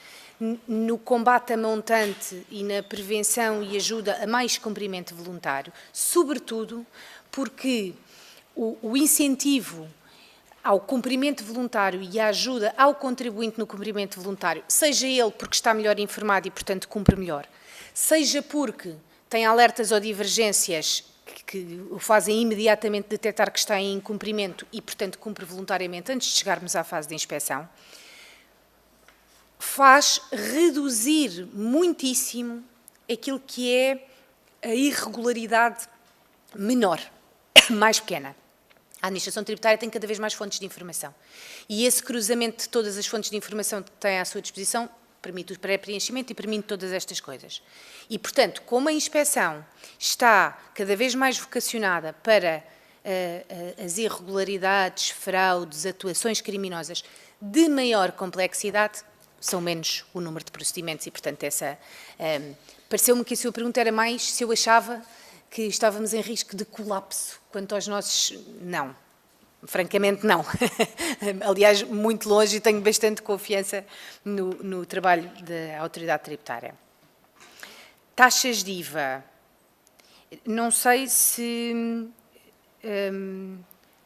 no combate a montante e na prevenção e ajuda a mais cumprimento voluntário, sobretudo porque o incentivo ao cumprimento voluntário e a ajuda ao contribuinte no cumprimento voluntário, seja ele porque está melhor informado e, portanto, cumpre melhor, seja porque tem alertas ou divergências que o fazem imediatamente detectar que está em incumprimento e, portanto, cumpre voluntariamente antes de chegarmos à fase de inspeção, faz reduzir muitíssimo aquilo que é a irregularidade menor, mais pequena. A administração tributária tem cada vez mais fontes de informação. E esse cruzamento de todas as fontes de informação que tem à sua disposição permite o pré-preenchimento e permite todas estas coisas. E, portanto, como a inspeção está cada vez mais vocacionada para as irregularidades, fraudes, atuações criminosas de maior complexidade, são menos o número de procedimentos e, portanto, pareceu-me que a sua pergunta era mais se eu achava que estávamos em risco de colapso quanto aos nossos... Não. Francamente, não. Aliás, muito longe e tenho bastante confiança no trabalho da Autoridade Tributária. Taxas de IVA. Não sei se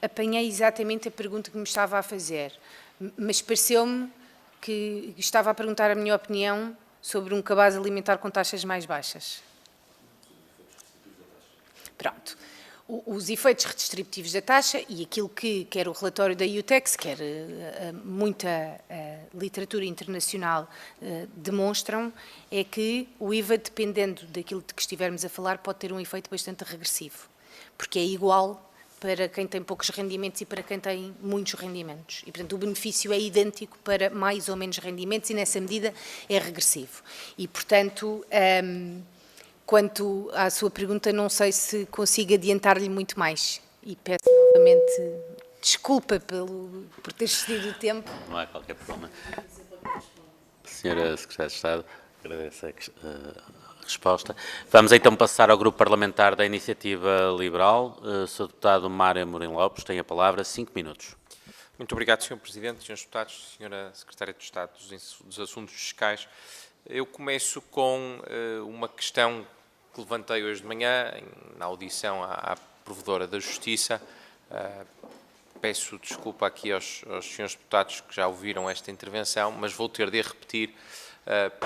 apanhei exatamente a pergunta que me estava a fazer, mas pareceu-me que estava a perguntar a minha opinião sobre um cabaz alimentar com taxas mais baixas. Pronto. Os efeitos redistributivos da taxa e aquilo que quer o relatório da IUTEX, quer muita literatura internacional demonstram, é que o IVA, dependendo daquilo de que estivermos a falar, pode ter um efeito bastante regressivo, porque é igual para quem tem poucos rendimentos e para quem tem muitos rendimentos. E, portanto, o benefício é idêntico para mais ou menos rendimentos e, nessa medida, é regressivo. E, portanto... Quanto à sua pergunta, não sei se consigo adiantar-lhe muito mais. E peço novamente desculpa por ter excedido o tempo. Não há qualquer problema. Senhora Secretária de Estado, agradeço a resposta. Vamos então passar ao Grupo Parlamentar da Iniciativa Liberal. Sr. Deputado Mário Amorim Lopes, tem a palavra, 5 minutos. Muito obrigado, Sr. Presidente, Srs. Deputados, Sra. Secretária de Estado dos Assuntos Fiscais. Eu começo com uma questão que levantei hoje de manhã, na audição à Provedora da Justiça. Peço desculpa aqui aos senhores deputados que já ouviram esta intervenção, mas vou ter de a repetir,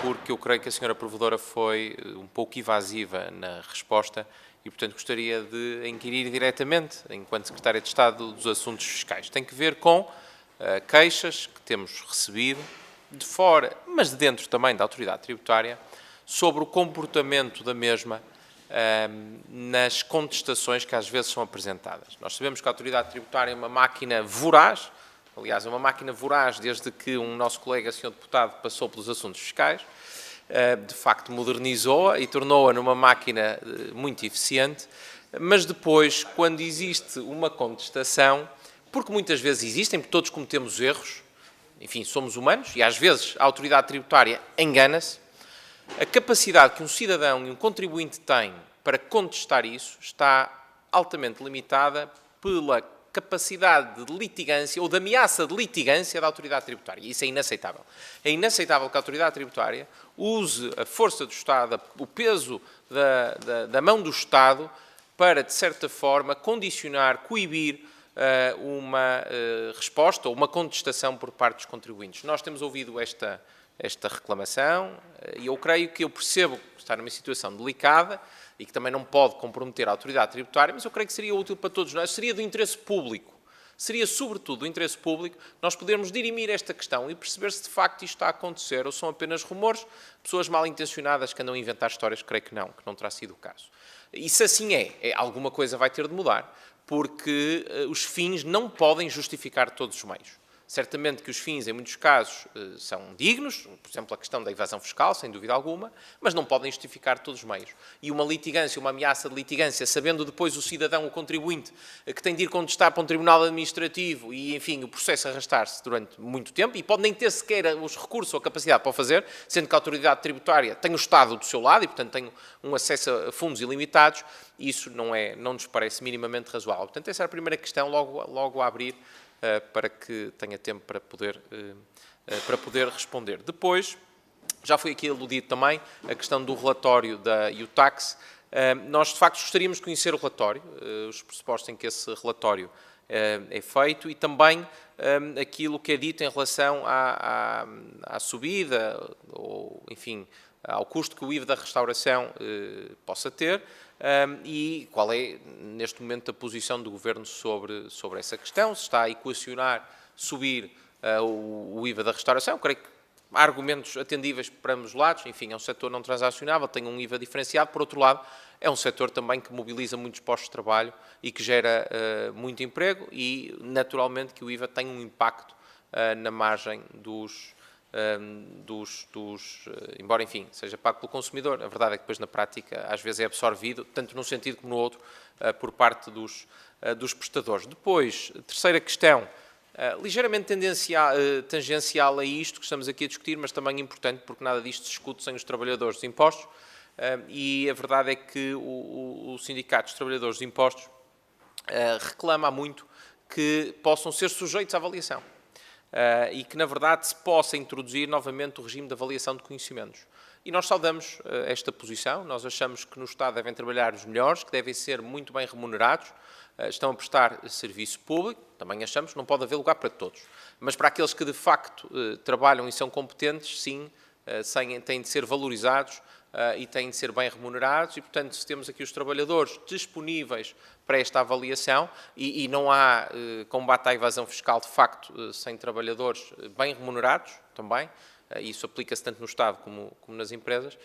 porque eu creio que a senhora Provedora foi um pouco evasiva na resposta e, portanto, gostaria de inquirir diretamente, enquanto Secretária de Estado dos Assuntos Fiscais. Tem que ver com queixas que temos recebido de fora, mas de dentro também da Autoridade Tributária, sobre o comportamento da mesma nas contestações que às vezes são apresentadas. Nós sabemos que a Autoridade Tributária é uma máquina voraz, aliás, é uma máquina voraz desde que um nosso colega, Sr. Deputado, passou pelos assuntos fiscais, de facto modernizou-a e tornou-a numa máquina muito eficiente, mas depois, quando existe uma contestação, porque muitas vezes existem, porque todos cometemos erros, enfim, somos humanos e às vezes a Autoridade Tributária engana-se, a capacidade que um cidadão e um contribuinte têm para contestar isso está altamente limitada pela capacidade de litigância ou de ameaça de litigância da Autoridade Tributária. E isso é inaceitável. É inaceitável que a Autoridade Tributária use a força do Estado, o peso da mão do Estado para, de certa forma, condicionar, coibir uma resposta ou uma contestação por parte dos contribuintes. Nós temos ouvido esta reclamação e eu creio que eu percebo que está numa situação delicada e que também não pode comprometer a Autoridade Tributária, mas eu creio que seria útil para todos nós, seria do interesse público, seria sobretudo do interesse público nós podermos dirimir esta questão e perceber se de facto isto está a acontecer ou são apenas rumores, pessoas mal intencionadas que andam a inventar histórias, creio que não terá sido o caso. E se assim alguma coisa vai ter de mudar, porque os fins não podem justificar todos os meios. Certamente que os fins, em muitos casos, são dignos, por exemplo, a questão da evasão fiscal, sem dúvida alguma, mas não podem justificar todos os meios. E uma litigância, uma ameaça de litigância, sabendo depois o cidadão, o contribuinte, que tem de ir contestar para um tribunal administrativo e, enfim, o processo arrastar-se durante muito tempo, e pode nem ter sequer os recursos ou a capacidade para o fazer, sendo que a autoridade tributária tem o Estado do seu lado e, portanto, tem um acesso a fundos ilimitados, isso não nos parece minimamente razoável. Portanto, essa era a primeira questão, logo a abrir, para que tenha tempo para poder responder. Depois, já foi aqui aludido também a questão do relatório da UTAX. Nós, de facto, gostaríamos de conhecer o relatório, os pressupostos em que esse relatório é feito e também aquilo que é dito em relação à subida, ou, enfim, ao custo que o IVA da restauração possa ter, e qual é, neste momento, a posição do Governo sobre essa questão, se está a equacionar subir o IVA da restauração. Eu creio que há argumentos atendíveis para ambos os lados, enfim, é um setor não transacionável, tem um IVA diferenciado, por outro lado, é um setor também que mobiliza muitos postos de trabalho e que gera muito emprego e, naturalmente, que o IVA tem um impacto na margem embora, enfim, seja pago pelo consumidor, a verdade é que depois na prática às vezes é absorvido, tanto num sentido como no outro, por parte dos prestadores. Depois, terceira questão, ligeiramente tangencial a isto que estamos aqui a discutir, mas também importante porque nada disto se discute sem os trabalhadores dos impostos, e a verdade é que o Sindicato dos Trabalhadores dos Impostos reclama muito que possam ser sujeitos à avaliação. E que, na verdade, se possa introduzir novamente o regime de avaliação de conhecimentos. E nós saudamos esta posição, nós achamos que no Estado devem trabalhar os melhores, que devem ser muito bem remunerados, estão a prestar serviço público, também achamos que não pode haver lugar para todos. Mas para aqueles que, de facto, trabalham e são competentes, sim, têm de ser valorizados e têm de ser bem remunerados e, portanto, se temos aqui os trabalhadores disponíveis para esta avaliação e não há combate à evasão fiscal, de facto, sem trabalhadores bem remunerados também, isso aplica-se tanto no Estado como nas empresas,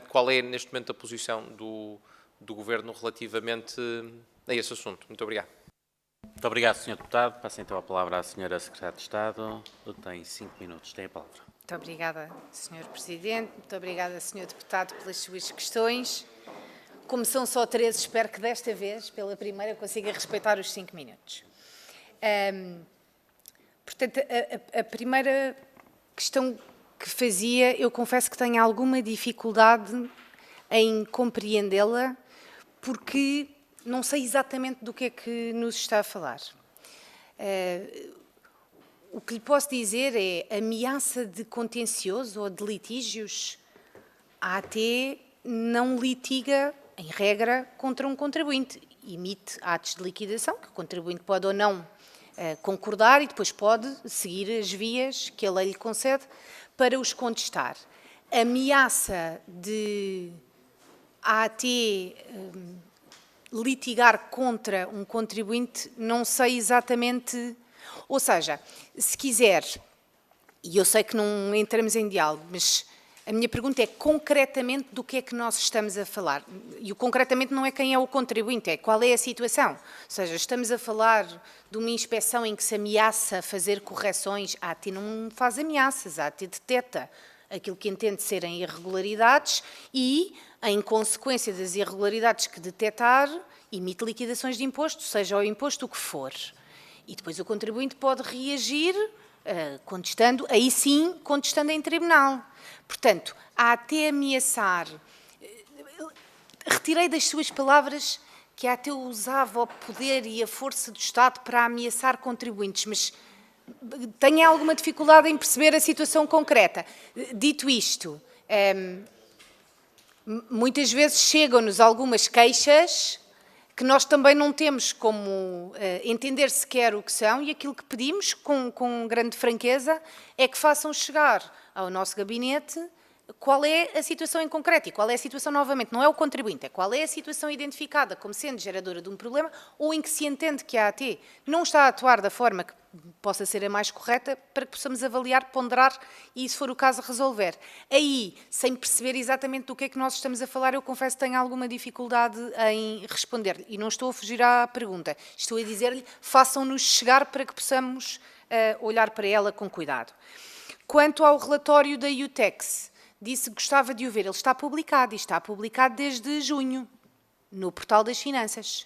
qual é, neste momento, a posição do Governo relativamente a esse assunto? Muito obrigado. Muito obrigado, Sr. Deputado. Passo então a palavra à Sra. Secretária de Estado. Tem 5 minutos. Tem a palavra. Muito obrigada, Sr. Presidente. Muito obrigada, Sr. Deputado, pelas suas questões. Como são só 13, espero que desta vez, pela primeira, consiga respeitar os 5 minutos. Portanto, a primeira questão que fazia, eu confesso que tenho alguma dificuldade em compreendê-la, porque não sei exatamente do que é que nos está a falar. O que lhe posso dizer é ameaça de contencioso ou de litígios. A AT não litiga, em regra, contra um contribuinte. Emite atos de liquidação, que o contribuinte pode ou não concordar e depois pode seguir as vias que a lei lhe concede para os contestar. Ameaça de a AT litigar contra um contribuinte, não sei exatamente. Ou seja, se quiser, e eu sei que não entramos em diálogo, mas a minha pergunta é concretamente do que é que nós estamos a falar. E o concretamente não é quem é o contribuinte, é qual é a situação. Ou seja, estamos a falar de uma inspeção em que se ameaça fazer correções. A AT não faz ameaças, a AT detecta aquilo que entende serem irregularidades e, em consequência das irregularidades que detectar, emite liquidações de imposto, seja o imposto o que for. E depois o contribuinte pode reagir contestando, aí sim, contestando em tribunal. Portanto, há até ameaçar. Retirei das suas palavras que até usava o poder e a força do Estado para ameaçar contribuintes, mas tenho alguma dificuldade em perceber a situação concreta. Dito isto, muitas vezes chegam-nos algumas queixas que nós também não temos como entender sequer o que são, e aquilo que pedimos, com grande franqueza, é que façam chegar ao nosso gabinete qual é a situação em concreto. E qual é a situação, novamente, não é o contribuinte, é qual é a situação identificada como sendo geradora de um problema ou em que se entende que a AT não está a atuar da forma que possa ser a mais correta para que possamos avaliar, ponderar e, se for o caso, resolver. Aí, sem perceber exatamente do que é que nós estamos a falar, eu confesso que tenho alguma dificuldade em responder. E não estou a fugir à pergunta. Estou a dizer-lhe, façam-nos chegar para que possamos olhar para ela com cuidado. Quanto ao relatório da UTEX, disse que gostava de o ver. Ele está publicado, e está publicado desde junho, no Portal das Finanças.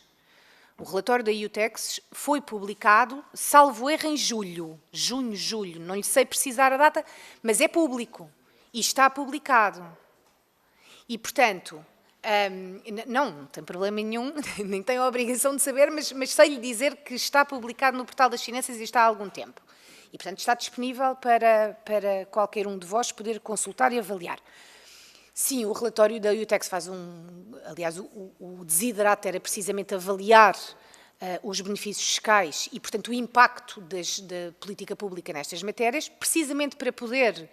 O relatório da UTEX foi publicado, salvo erro, em julho, julho, não lhe sei precisar a data, mas é público e está publicado. E, portanto, não tem problema nenhum, nem tenho a obrigação de saber, mas sei-lhe dizer que está publicado no Portal das Finanças e está há algum tempo. E, portanto, está disponível para qualquer um de vós poder consultar e avaliar. Sim, o relatório da UTEX faz aliás, o desiderato era precisamente avaliar os benefícios fiscais e, portanto, o impacto da política pública nestas matérias, precisamente para poder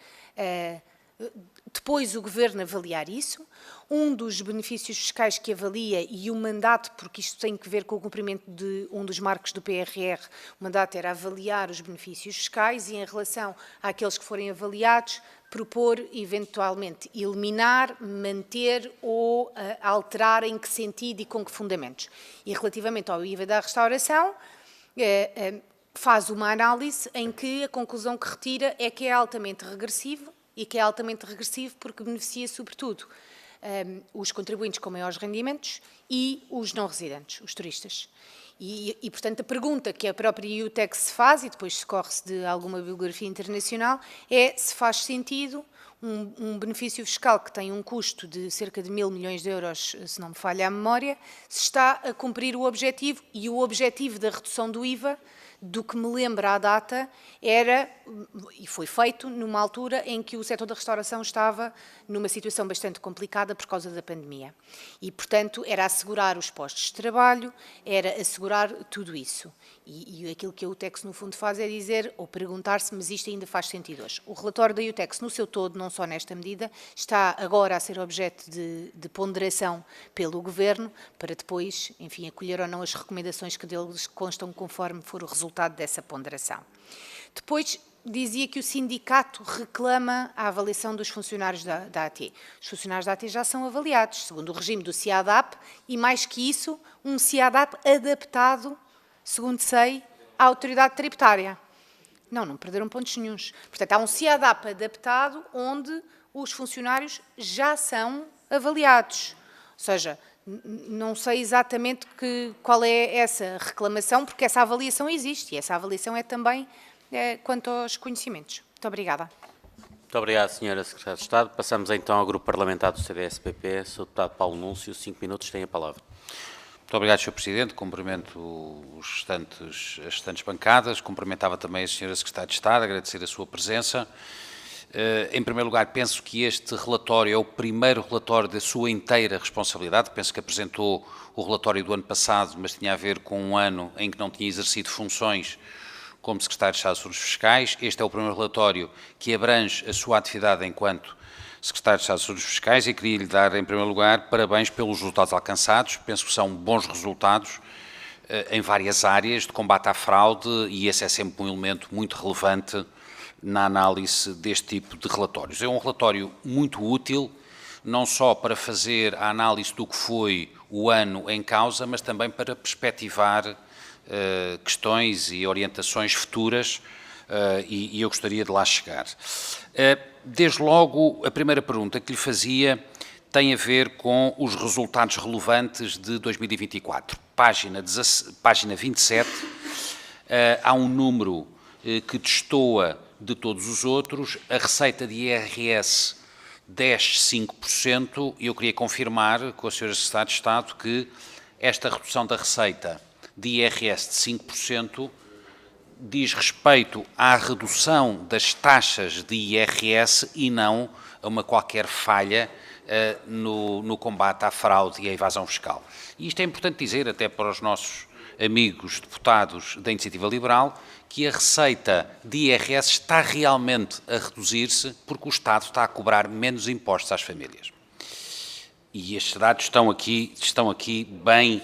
depois o Governo avaliar isso. Um dos benefícios fiscais que avalia, e o mandato, porque isto tem que ver com o cumprimento de um dos marcos do PRR, o mandato era avaliar os benefícios fiscais e, em relação àqueles que forem avaliados, propor, eventualmente, eliminar, manter ou alterar em que sentido e com que fundamentos. E, relativamente ao IVA da restauração, faz uma análise em que a conclusão que retira é que é altamente regressivo, e que é altamente regressivo porque beneficia, sobretudo, os contribuintes com maiores rendimentos e os não residentes, os turistas. E, portanto, a pergunta que a própria UTEX se faz, e depois socorre-se de alguma bibliografia internacional, é se faz sentido um benefício fiscal que tem um custo de cerca de 1.000 milhões de euros, se não me falha a memória, se está a cumprir o objetivo, e o objetivo da redução do IVA, do que me lembra a data, era, e foi feito numa altura em que o setor da restauração estava numa situação bastante complicada por causa da pandemia. E, portanto, era assegurar os postos de trabalho, era assegurar tudo isso. E aquilo que a UTEX, no fundo, faz é dizer, ou perguntar-se, mas isto ainda faz sentido hoje. O relatório da UTEX, no seu todo, não só nesta medida, está agora a ser objeto de ponderação pelo Governo, para depois, enfim, acolher ou não as recomendações que deles constam conforme for o resultado dessa ponderação. Depois, dizia que o sindicato reclama a avaliação dos funcionários da AT. Os funcionários da AT já são avaliados, segundo o regime do CIADAP, e mais que isso, um CIADAP adaptado, segundo sei, à autoridade tributária. Não perderam pontos nenhuns. Portanto, há um CIADAP adaptado onde os funcionários já são avaliados. Ou seja, não sei exatamente qual é essa reclamação, porque essa avaliação existe, e essa avaliação é também quanto aos conhecimentos. Muito obrigada. Muito obrigado, Sra. Secretária de Estado. Passamos então ao Grupo Parlamentar do CDS-PP. Sr. Deputado Paulo Núncio, 5 minutos, tem a palavra. Muito obrigado, Sr. Presidente. Cumprimento as restantes bancadas. Cumprimentava também a Sra. Secretária de Estado, agradecer a sua presença. Em primeiro lugar, penso que este relatório é o primeiro relatório da sua inteira responsabilidade. Penso que apresentou o relatório do ano passado, mas tinha a ver com um ano em que não tinha exercido funções como Secretário de Estado de Assuntos Fiscais. Este é o primeiro relatório que abrange a sua atividade enquanto Secretário de Estado de Assuntos Fiscais e queria lhe dar, em primeiro lugar, parabéns pelos resultados alcançados. Penso que são bons resultados em várias áreas de combate à fraude e esse é sempre um elemento muito relevante na análise deste tipo de relatórios. É um relatório muito útil, não só para fazer a análise do que foi o ano em causa, mas também para perspectivar questões e orientações futuras e eu gostaria de lá chegar. Desde logo, a primeira pergunta que lhe fazia tem a ver com os resultados relevantes de 2024. Página 27, há um número que destoa de todos os outros, a receita de IRS desce 5%, e eu queria confirmar com a Sra. Secretária de Estado que esta redução da receita de IRS de 5% diz respeito à redução das taxas de IRS e não a uma qualquer falha no combate à fraude e à evasão fiscal. E isto é importante dizer até para os nossos amigos deputados da Iniciativa Liberal, que a receita de IRS está realmente a reduzir-se porque o Estado está a cobrar menos impostos às famílias. E estes dados estão aqui bem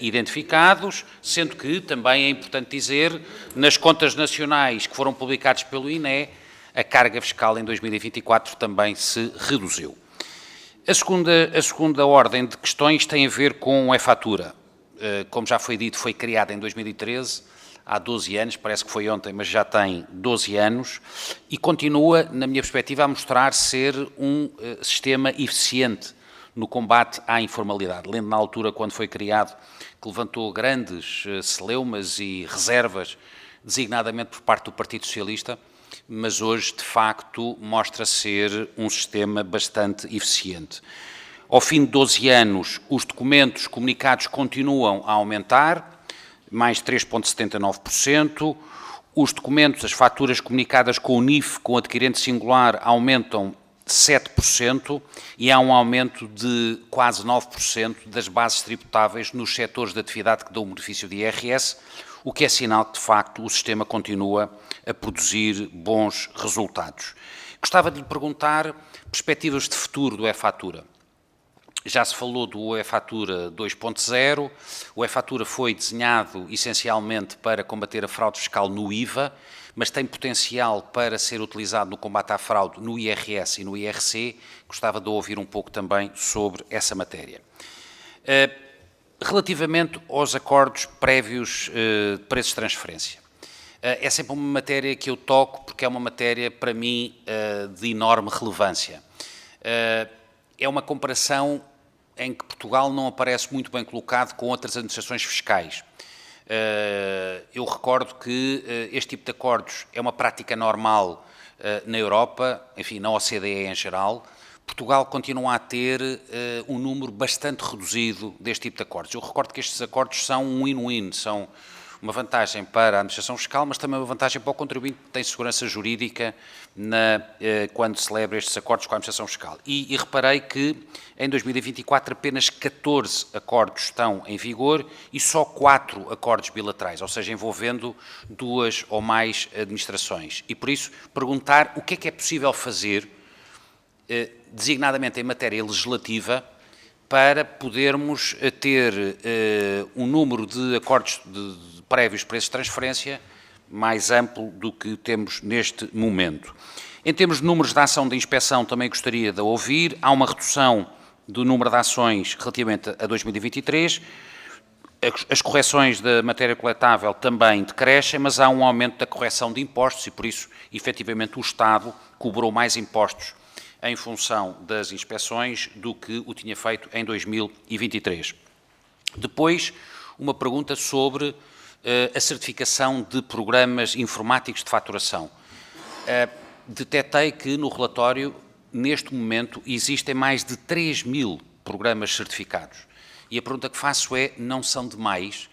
identificados, sendo que também é importante dizer, nas contas nacionais que foram publicadas pelo INE, a carga fiscal em 2024 também se reduziu. A segunda ordem de questões tem a ver com a fatura. Como já foi dito, foi criada em 2013, há 12 anos, parece que foi ontem, mas já tem 12 anos, e continua, na minha perspectiva, a mostrar ser um sistema eficiente no combate à informalidade. Lembro na altura, quando foi criado, que levantou grandes celeumas e reservas, designadamente por parte do Partido Socialista, mas hoje, de facto, mostra ser um sistema bastante eficiente. Ao fim de 12 anos, os documentos comunicados continuam a aumentar, mais 3,79%. Os documentos, as faturas comunicadas com o NIF, com o adquirente singular, aumentam 7% e há um aumento de quase 9% das bases tributáveis nos setores de atividade que dão o benefício de IRS, o que é sinal que, de facto, o sistema continua a produzir bons resultados. Gostava de lhe perguntar perspectivas de futuro do e-fatura. Já se falou do e-fatura 2.0, o e-fatura foi desenhado essencialmente para combater a fraude fiscal no IVA, mas tem potencial para ser utilizado no combate à fraude no IRS e no IRC. Gostava de ouvir um pouco também sobre essa matéria. Relativamente aos acordos prévios de preços de transferência, é sempre uma matéria que eu toco porque é uma matéria, para mim, de enorme relevância. É uma comparação em que Portugal não aparece muito bem colocado com outras administrações fiscais. Eu recordo que este tipo de acordos é uma prática normal na Europa, enfim, na OCDE em geral. Portugal continua a ter um número bastante reduzido deste tipo de acordos. Eu recordo que estes acordos são um win-win, são uma vantagem para a administração fiscal, mas também uma vantagem para o contribuinte que tem segurança jurídica quando celebra estes acordos com a administração fiscal. E reparei que em 2024 apenas 14 acordos estão em vigor e só 4 acordos bilaterais, ou seja, envolvendo 2 ou mais administrações. E por isso perguntar o que é possível fazer, designadamente em matéria legislativa, para podermos ter um número de acordos prévios para essa transferência mais amplo do que temos neste momento. Em termos de números de ação de inspeção, também gostaria de ouvir. Há uma redução do número de ações relativamente a 2023. As correções da matéria coletável também decrescem, mas há um aumento da correção de impostos e, por isso, efetivamente, o Estado cobrou mais impostos em função das inspeções do que o tinha feito em 2023. Depois, uma pergunta sobre a certificação de programas informáticos de faturação. Detetei que no relatório, neste momento, existem mais de 3.000 programas certificados. E a pergunta que faço é, não são demais?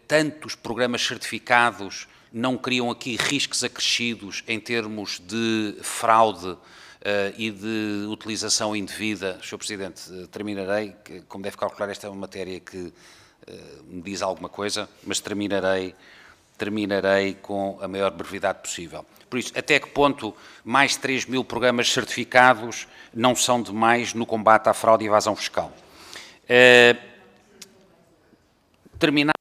Tantos programas certificados não criam aqui riscos acrescidos em termos de fraude e de utilização indevida? Sr. Presidente, terminarei, como deve calcular, esta é uma matéria que me diz alguma coisa, mas terminarei com a maior brevidade possível. Por isso, até que ponto mais 3.000 programas certificados não são demais no combate à fraude e evasão fiscal? Terminar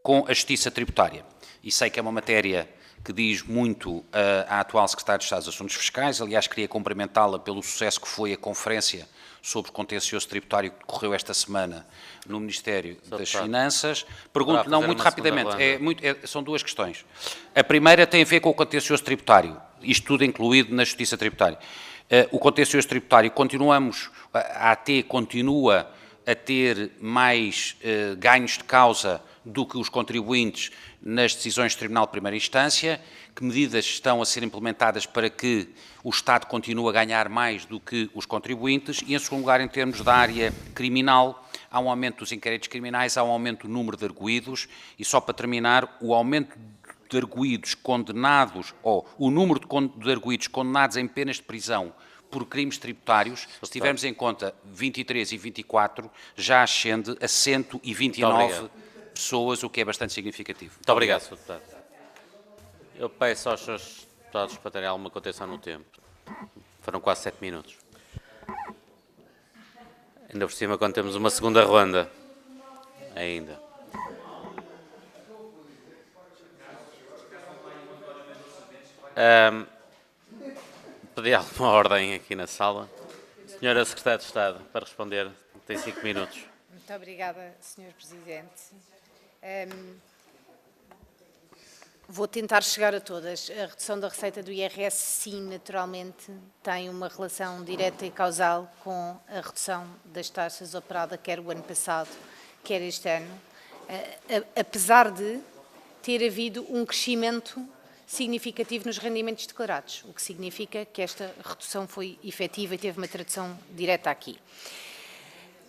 com a justiça tributária. E sei que é uma matéria que diz muito à atual Secretária de Estado dos Assuntos Fiscais. Aliás, queria cumprimentá-la pelo sucesso que foi a conferência sobre o contencioso tributário que decorreu esta semana no Ministério das Finanças. Pergunto, não, muito rapidamente, são duas questões. A primeira tem a ver com o contencioso tributário, isto tudo incluído na justiça tributária. O contencioso tributário continua a ter mais ganhos de causa do que os contribuintes nas decisões do Tribunal de Primeira Instância. Que medidas estão a ser implementadas para que o Estado continue a ganhar mais do que os contribuintes? E, em segundo lugar, em termos da área criminal, há um aumento dos inquéritos criminais, há um aumento do número de arguídos e, só para terminar, o aumento de arguídos condenados, ou o número de arguídos condenados em penas de prisão por crimes tributários, se tivermos em conta 23 e 24, já ascende a 129 pessoas, o que é bastante significativo. Muito obrigado, Sr. Deputado. Eu peço aos Srs. Deputados para terem alguma contenção no tempo. Foram quase 7 minutos. Ainda por cima, quando temos uma segunda ronda. Ainda. Pedi alguma ordem aqui na sala. Senhora Secretária de Estado, para responder, tem 5 minutos. Muito obrigada, Sr. Presidente. Vou tentar chegar a todas. A redução da receita do IRS, sim, naturalmente, tem uma relação direta e causal com a redução das taxas operada quer o ano passado, quer este ano, apesar de ter havido um crescimento significativo nos rendimentos declarados, o que significa que esta redução foi efetiva e teve uma tradução direta aqui.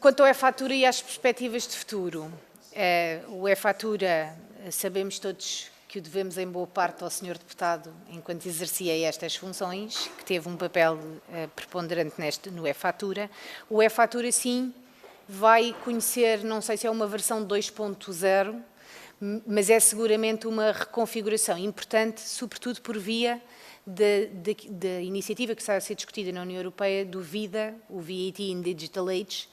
Quanto ao e-fatura e às perspectivas de futuro, o e-fatura, sabemos todos que o devemos em boa parte ao Sr. Deputado enquanto exercia estas funções, que teve um papel preponderante no e-fatura. O e-fatura, sim, vai conhecer, não sei se é uma versão 2.0, mas é seguramente uma reconfiguração importante, sobretudo por via da iniciativa que está a ser discutida na União Europeia do VIDA, o VAT in Digital Age,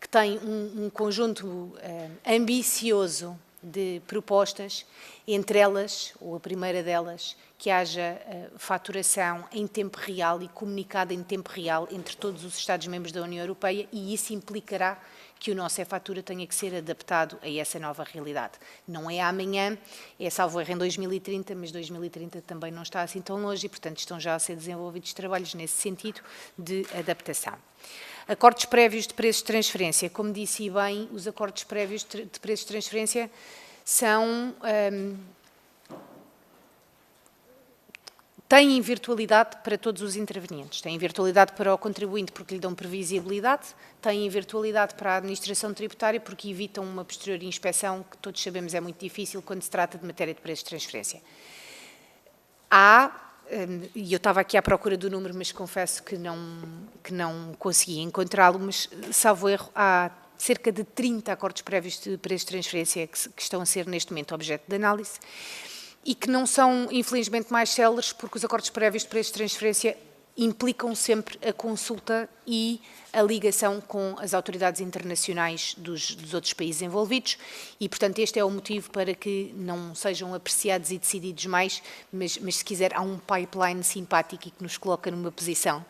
que tem um conjunto ambicioso de propostas, entre elas, ou a primeira delas, que haja faturação em tempo real e comunicada em tempo real entre todos os Estados-membros da União Europeia, e isso implicará que o nosso e-fatura tenha que ser adaptado a essa nova realidade. Não é amanhã, é salvo erro em 2030, mas 2030 também não está assim tão longe e, portanto, estão já a ser desenvolvidos trabalhos nesse sentido de adaptação. Acordos prévios de preços de transferência. Como disse bem, os acordos prévios de preços de transferência têm virtualidade para todos os intervenientes. Têm virtualidade para o contribuinte porque lhe dão previsibilidade, têm virtualidade para a administração tributária porque evitam uma posterior inspeção que todos sabemos é muito difícil quando se trata de matéria de preços de transferência. E eu estava aqui à procura do número, mas confesso que não consegui encontrá-lo, mas, salvo erro, há cerca de 30 acordos prévios de preços de transferência que estão a ser, neste momento, objeto de análise e que não são, infelizmente, mais céleres, porque os acordos prévios de preços de transferência implicam sempre a consulta e a ligação com as autoridades internacionais dos outros países envolvidos e, portanto, este é o motivo para que não sejam apreciados e decididos mais, mas se quiser, há um pipeline simpático e que nos coloca numa posição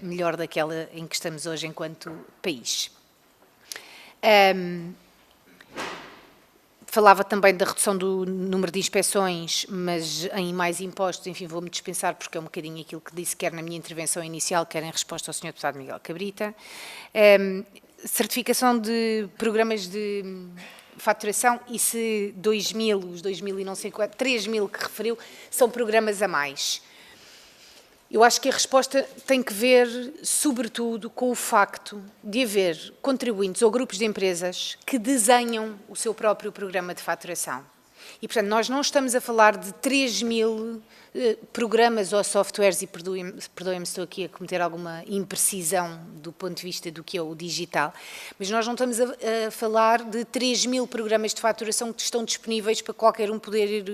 melhor daquela em que estamos hoje enquanto país. Falava também da redução do número de inspeções, mas em mais impostos, enfim, vou-me dispensar porque é um bocadinho aquilo que disse, quer na minha intervenção inicial, quer em resposta ao Sr. Deputado Miguel Cabrita. Certificação de programas de faturação, e se 2.000, os 2.000 e não sei quanto, 3.000 que referiu, são programas a mais. Eu acho que a resposta tem que ver, sobretudo, com o facto de haver contribuintes ou grupos de empresas que desenham o seu próprio programa de faturação. E, portanto, nós não estamos a falar de 3.000 programas ou softwares, e perdoem-me se estou aqui a cometer alguma imprecisão do ponto de vista do que é o digital, mas nós não estamos a falar de 3.000 programas de faturação que estão disponíveis para qualquer um poder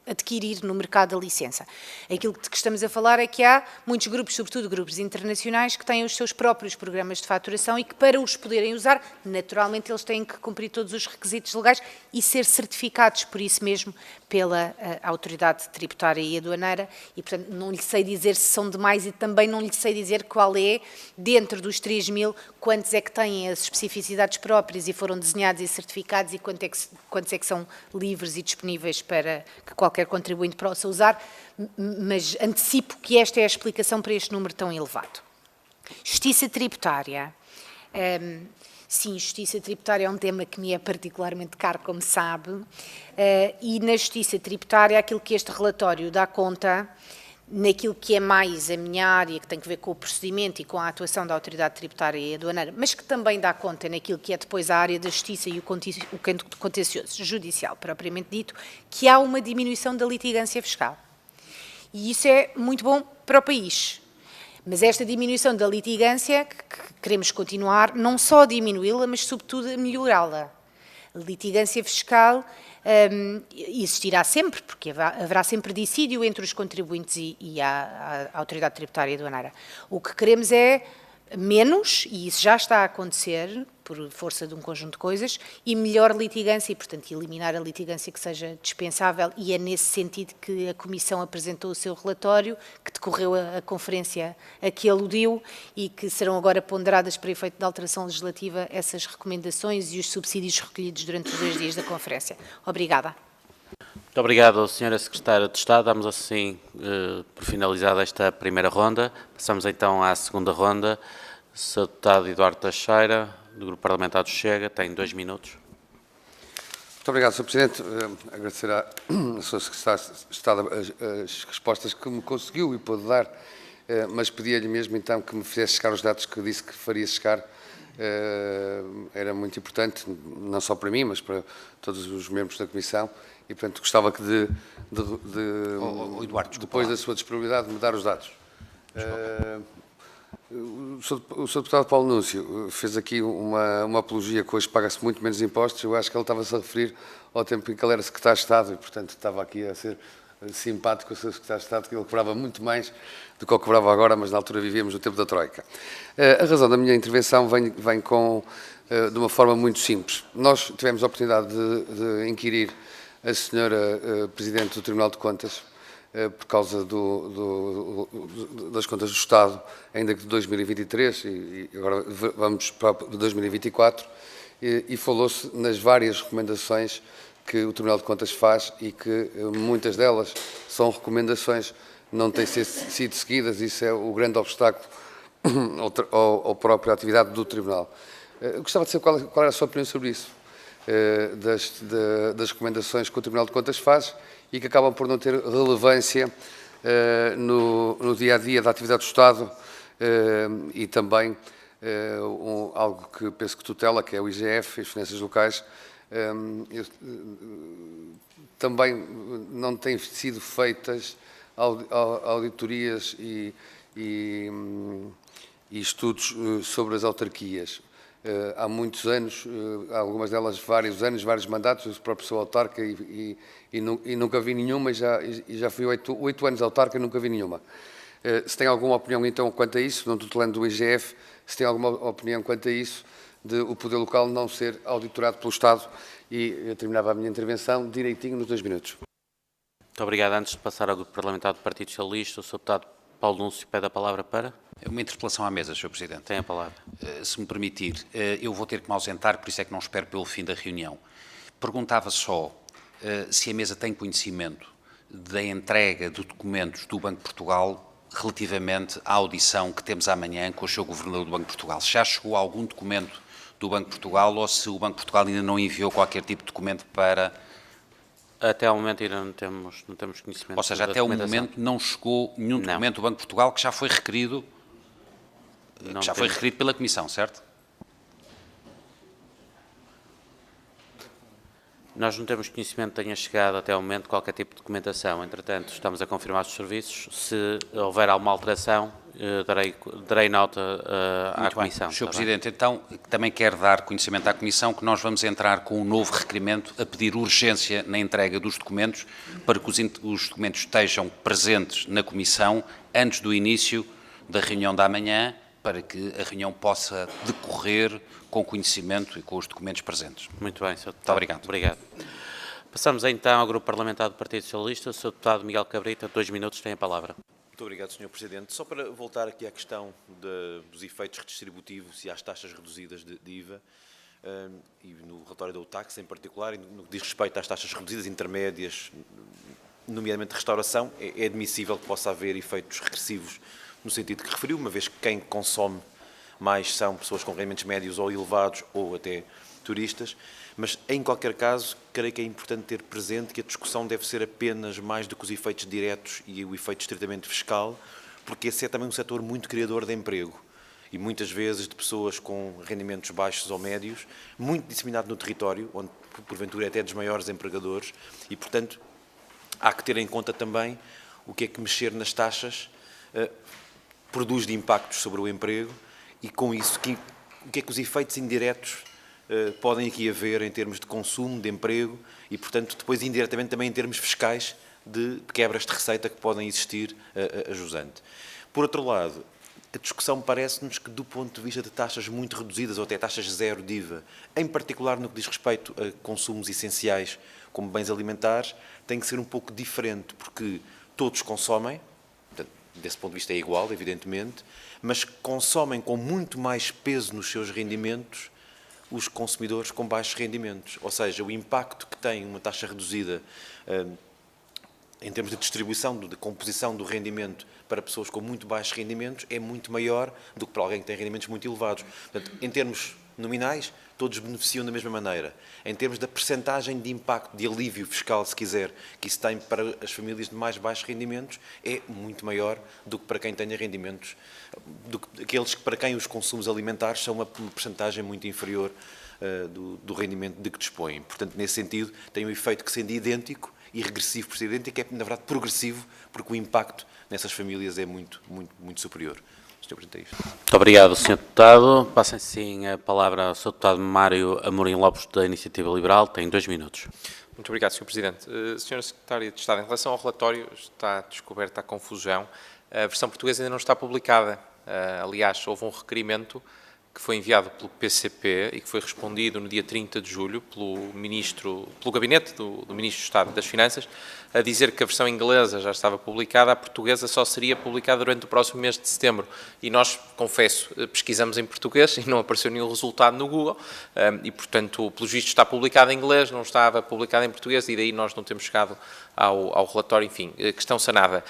adquirir no mercado a licença. Aquilo que estamos a falar é que há muitos grupos, sobretudo grupos internacionais, que têm os seus próprios programas de faturação e que, para os poderem usar, naturalmente eles têm que cumprir todos os requisitos legais e ser certificados, por isso mesmo, pela autoridade tributária e aduaneira, e, portanto, não lhe sei dizer se são demais e também não lhe sei dizer qual é, dentro dos 3.000, quantos é que têm as especificidades próprias e foram desenhados e certificados e quantos é que são livres e disponíveis para que qualquer contribuinte possa usar, mas antecipo que esta é a explicação para este número tão elevado. Justiça tributária. Sim, justiça tributária é um tema que me é particularmente caro, como sabe, e na justiça tributária aquilo que este relatório dá conta, naquilo que é mais a minha área, que tem que ver com o procedimento e com a atuação da autoridade tributária e aduaneira, mas que também dá conta naquilo que é depois a área da justiça e o contencioso judicial, propriamente dito, que há uma diminuição da litigância fiscal. E isso é muito bom para o país. Mas esta diminuição da litigância, que queremos continuar, não só a diminuí-la, mas sobretudo a melhorá-la. A litigância fiscal existirá sempre, porque haverá sempre dissídio entre os contribuintes e a autoridade tributária e aduaneira. O que queremos é menos, e isso já está a acontecer, por força de um conjunto de coisas, e melhor litigância, e, portanto, eliminar a litigância que seja dispensável, e é nesse sentido que a Comissão apresentou o seu relatório, que decorreu a conferência a que aludiu, e que serão agora ponderadas para efeito de alteração legislativa essas recomendações e os subsídios recolhidos durante os 2 dias da conferência. Obrigada. Muito obrigado, Sra. Secretária de Estado. Damos assim por finalizada esta primeira ronda. Passamos então à segunda ronda. Sr. Deputado Eduardo Teixeira, do Grupo Parlamentar do Chega, tem 2 minutos. Muito obrigado, Sr. Presidente. Agradecer à Sra. Secretária de Estado as respostas que me conseguiu e pôde dar, mas pedia-lhe mesmo então que me fizesse chegar os dados que disse que faria chegar. Era muito importante, não só para mim, mas para todos os membros da Comissão, e, portanto, gostava que Eduardo, depois da sua disponibilidade, de me dar os dados. O Sr. Deputado Paulo Núncio fez aqui uma apologia que hoje paga-se muito menos impostos. Eu acho que ele estava-se a referir ao tempo em que ele era Secretário de Estado e, portanto, estava aqui a ser simpático com o Sr. Secretário de Estado, que ele cobrava muito mais do que ele cobrava agora, mas na altura vivíamos no tempo da Troika. A razão da minha intervenção vem de uma forma muito simples. Nós tivemos a oportunidade de inquirir a Sra. Presidente do Tribunal de Contas por causa das contas do Estado, ainda que de 2023, e agora vamos para 2024, e falou-se nas várias recomendações que o Tribunal de Contas faz e que muitas delas são recomendações, não têm sido seguidas. Isso é o grande obstáculo à própria atividade do Tribunal. Eu gostava de saber qual era a sua opinião sobre isso, das recomendações que o Tribunal de Contas faz e que acabam por não ter relevância no dia-a-dia da atividade do Estado e também algo que penso que tutela, que é o IGF, as finanças locais. Também não têm sido feitas auditorias e estudos sobre as autarquias. Há muitos anos, algumas delas vários anos, vários mandatos, eu próprio sou autarca e nunca vi nenhuma, e já fui 8 anos autarca e nunca vi nenhuma. Se tem alguma opinião então quanto a isso, não tutelando do IGF, se tem alguma opinião quanto a isso, de o poder local não ser auditorado pelo Estado, e eu terminava a minha intervenção direitinho nos 2 minutos. Muito obrigado. Antes de passar ao Grupo Parlamentar do Partido Socialista, o Sr. Deputado Paulo Núncio pede a palavra para... É uma interpelação à mesa, Sr. Presidente. Tem a palavra. Se me permitir, eu vou ter que me ausentar, por isso é que não espero pelo fim da reunião. Perguntava só se a mesa tem conhecimento da entrega de documentos do Banco de Portugal relativamente à audição que temos amanhã com o Sr. Governador do Banco de Portugal. Se já chegou algum documento do Banco de Portugal ou se o Banco de Portugal ainda não enviou qualquer tipo de documento para... Até ao momento ainda não temos conhecimento. Ou seja, até o momento não chegou nenhum documento do Banco de Portugal que já foi requerido, foi requerido pela Comissão, certo? Nós não temos conhecimento que tenha chegado até ao momento qualquer tipo de documentação. Entretanto, estamos a confirmar os serviços. Se houver alguma alteração, darei nota à Comissão. Sr. Presidente, então, também quero dar conhecimento à Comissão que nós vamos entrar com um novo requerimento a pedir urgência na entrega dos documentos para que os documentos estejam presentes na Comissão antes do início da reunião da manhã, para que a reunião possa decorrer com conhecimento e com os documentos presentes. Muito bem, Sr. Deputado. Muito obrigado. Obrigado. Passamos então ao Grupo Parlamentar do Partido Socialista. O Sr. Deputado Miguel Cabrita, 2 minutos, tem a palavra. Muito obrigado, Sr. Presidente. Só para voltar aqui à questão dos efeitos redistributivos e às taxas reduzidas de IVA, e no relatório da UTAX em particular, e no que diz respeito às taxas reduzidas intermédias, nomeadamente de restauração, é admissível que possa haver efeitos regressivos no sentido que referiu, uma vez que quem consome mais são pessoas com rendimentos médios ou elevados ou até turistas, mas em qualquer caso, creio que é importante ter presente que a discussão deve ser apenas mais do que os efeitos diretos e o efeito estritamente fiscal, porque esse é também um setor muito criador de emprego e muitas vezes de pessoas com rendimentos baixos ou médios, muito disseminado no território, onde porventura é até dos maiores empregadores, e portanto há que ter em conta também o que é que mexer nas taxas produz de impactos sobre o emprego e, com isso, o que é que os efeitos indiretos podem aqui haver em termos de consumo, de emprego e, portanto, depois indiretamente também em termos fiscais de quebras de receita que podem existir a jusante. Por outro lado, a discussão parece-nos que, do ponto de vista de taxas muito reduzidas ou até taxas zero de IVA, em particular no que diz respeito a consumos essenciais como bens alimentares, tem que ser um pouco diferente, porque todos consomem, desse ponto de vista é igual, evidentemente, mas consomem com muito mais peso nos seus rendimentos os consumidores com baixos rendimentos. Ou seja, o impacto que tem uma taxa reduzida em termos de distribuição, de composição do rendimento para pessoas com muito baixos rendimentos é muito maior do que para alguém que tem rendimentos muito elevados. Portanto, em termos nominais, todos beneficiam da mesma maneira. Em termos da percentagem de impacto, de alívio fiscal, se quiser, que isso tem para as famílias de mais baixos rendimentos, é muito maior do que para quem tenha rendimentos, do que aqueles para quem os consumos alimentares são uma percentagem muito inferior do rendimento de que dispõem. Portanto, nesse sentido, tem um efeito que, sendo idêntico e regressivo por ser idêntico, é, na verdade, progressivo, porque o impacto nessas famílias é muito superior. Sr. Presidente, é isto. Muito obrigado, Sr. Deputado. Passa assim a palavra ao Sr. Deputado Mário Amorim Lopes, da Iniciativa Liberal. Tem 2 minutos. Muito obrigado, Sr. Presidente. Sra. Secretária de Estado, em relação ao relatório, está descoberta a confusão. A versão portuguesa ainda não está publicada. Aliás, houve um requerimento que foi enviado pelo PCP e que foi respondido no dia 30 de julho pelo gabinete do Ministro do Estado das Finanças, a dizer que a versão inglesa já estava publicada, a portuguesa só seria publicada durante o próximo mês de setembro. E nós, confesso, pesquisamos em português e não apareceu nenhum resultado no Google e, portanto, pelo visto está publicado em inglês, não estava publicado em português e daí nós não temos chegado ao relatório, enfim, questão sanada.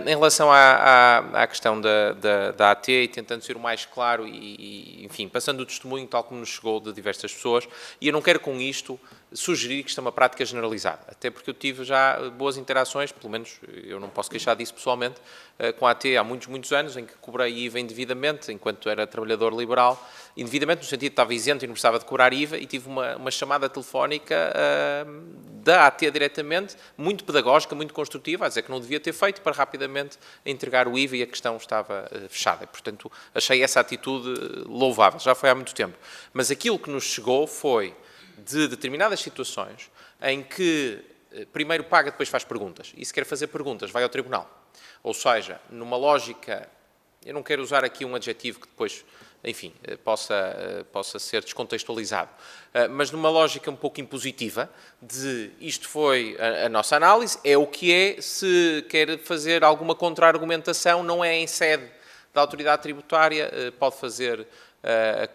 Em relação à questão da AT e tentando ser o mais claro e, enfim, passando o testemunho tal como nos chegou de diversas pessoas, e eu não quero com isto sugerir que isto é uma prática generalizada, até porque eu tive já boas interações, pelo menos eu não posso queixar disso pessoalmente, com a AT há muitos anos, em que cobrei IVA indevidamente, enquanto era trabalhador liberal, indevidamente no sentido de que estava isento e não precisava de cobrar IVA, e tive uma chamada telefónica da AT diretamente, muito pedagógica, muito construtiva, a dizer que não devia ter feito para rapidamente entregar o IVA e a questão estava fechada. Portanto, achei essa atitude louvável, já foi há muito tempo. Mas aquilo que nos chegou foi de determinadas situações em que primeiro paga, depois faz perguntas. E se quer fazer perguntas, vai ao tribunal. Ou seja, numa lógica, eu não quero usar aqui um adjetivo que depois, enfim, possa ser descontextualizado, mas numa lógica um pouco impositiva, de isto foi a nossa análise, é o que é, se quer fazer alguma contra-argumentação, não é em sede da autoridade tributária, pode fazer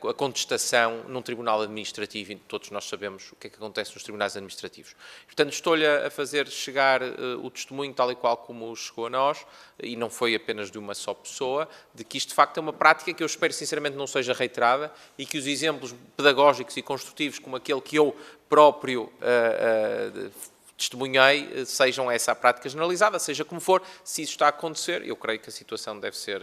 a contestação num tribunal administrativo, e todos nós sabemos o que é que acontece nos tribunais administrativos. Portanto, estou-lhe a fazer chegar o testemunho tal e qual como chegou a nós, e não foi apenas de uma só pessoa, de que isto de facto é uma prática que eu espero sinceramente não seja reiterada e que os exemplos pedagógicos e construtivos como aquele que eu próprio testemunhei, sejam essa a prática generalizada, seja como for. Se isso está a acontecer, eu creio que a situação deve ser,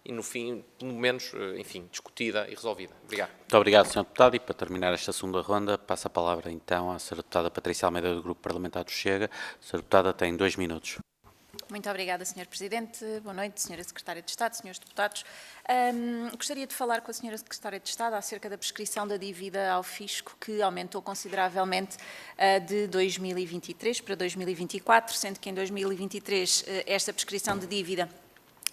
e no fim, pelo menos, enfim, discutida e resolvida. Obrigado. Muito obrigado, Sr. Deputado. E para terminar esta segunda ronda, passo a palavra então à Sra. Deputada Patrícia Almeida, do Grupo Parlamentar do Chega. A Sra. Deputada tem 2 minutos. Muito obrigada, Sr. Presidente. Boa noite, Sra. Secretária de Estado, Srs. Deputados. Gostaria de falar com a Sra. Secretária de Estado acerca da prescrição da dívida ao fisco, que aumentou consideravelmente de 2023 para 2024, sendo que em 2023 esta prescrição de dívida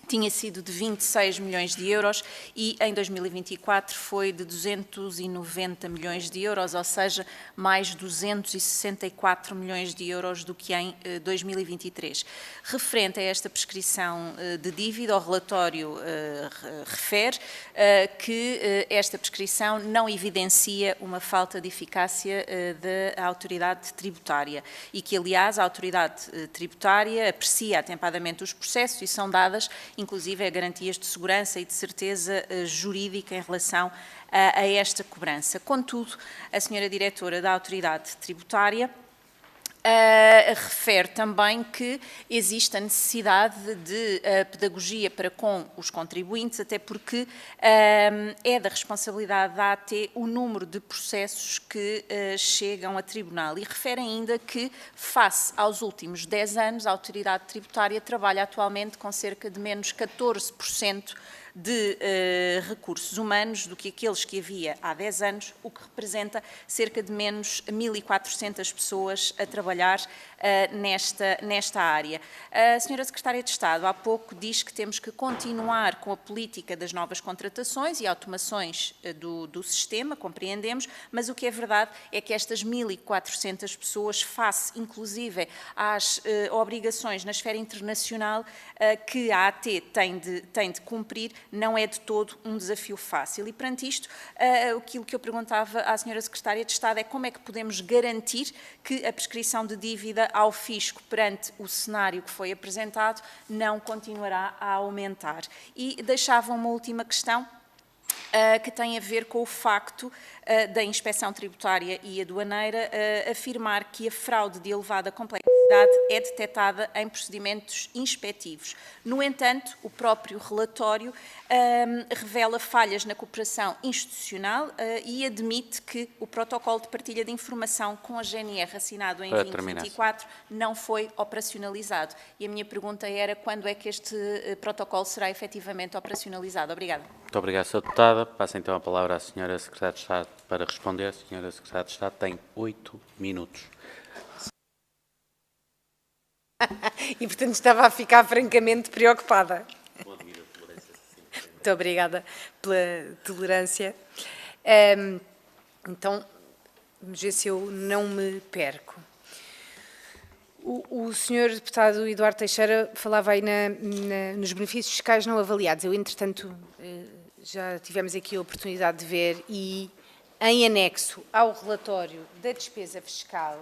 tinha sido de 26 milhões de euros e em 2024 foi de 290 milhões de euros, ou seja, mais 264 milhões de euros do que em 2023. Referente a esta prescrição de dívida, o relatório refere que esta prescrição não evidencia uma falta de eficácia da autoridade tributária e que, aliás, a autoridade tributária aprecia atempadamente os processos e são dadas inclusive garantias de segurança e de certeza jurídica em relação a esta cobrança. Contudo, a senhora diretora da autoridade tributária refere também que existe a necessidade de pedagogia para com os contribuintes, até porque é da responsabilidade da AT o número de processos que chegam a tribunal. E refere ainda que, face aos últimos 10 anos, a autoridade tributária trabalha atualmente com cerca de menos 14% de recursos humanos do que aqueles que havia há 10 anos, o que representa cerca de menos 1.400 pessoas a trabalhar nesta área. A senhora Secretária de Estado há pouco diz que temos que continuar com a política das novas contratações e automações do sistema, compreendemos, mas o que é verdade é que estas 1.400 pessoas, face inclusive às obrigações na esfera internacional que a AT tem de cumprir, não é de todo um desafio fácil. E perante isto, aquilo que eu perguntava à Sra. Secretária de Estado é como é que podemos garantir que a prescrição de dívida ao fisco perante o cenário que foi apresentado não continuará a aumentar. E deixava uma última questão, que tem a ver com o facto da Inspeção Tributária e Aduaneira afirmar que a fraude de elevada complexidade é detectada em procedimentos inspectivos. No entanto, o próprio relatório revela falhas na cooperação institucional e admite que o protocolo de partilha de informação com a GNR assinado em 2024 não foi operacionalizado. E a minha pergunta era quando é que este protocolo será efetivamente operacionalizado. Obrigada. Muito obrigado, Sra. Deputada. Passo então a palavra à Sra. Secretária de Estado para responder. A Sra. Secretária de Estado tem 8 minutos. E, portanto, estava a ficar francamente preocupada. Muito obrigada pela tolerância. Então, vamos ver se eu não me perco. O Sr. Deputado Eduardo Teixeira falava aí nos benefícios fiscais não avaliados. Eu, entretanto, já tivemos aqui a oportunidade de ver e, em anexo ao relatório da despesa fiscal,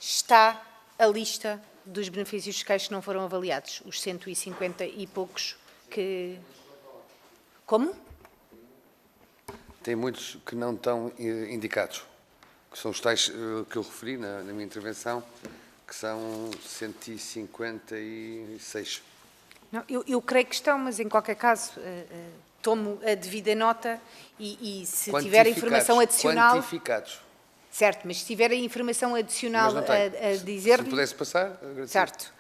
está a lista dos benefícios fiscais que não foram avaliados, os 150 e poucos que... Como? Tem muitos que não estão indicados, que são os tais que eu referi na minha intervenção, que são 156. Não, eu creio que estão, mas em qualquer caso tomo a devida nota e se tiver informação adicional... Quantificados. Certo, mas se tiver a informação adicional a dizer... Se me pudesse passar, agradeço. Certo.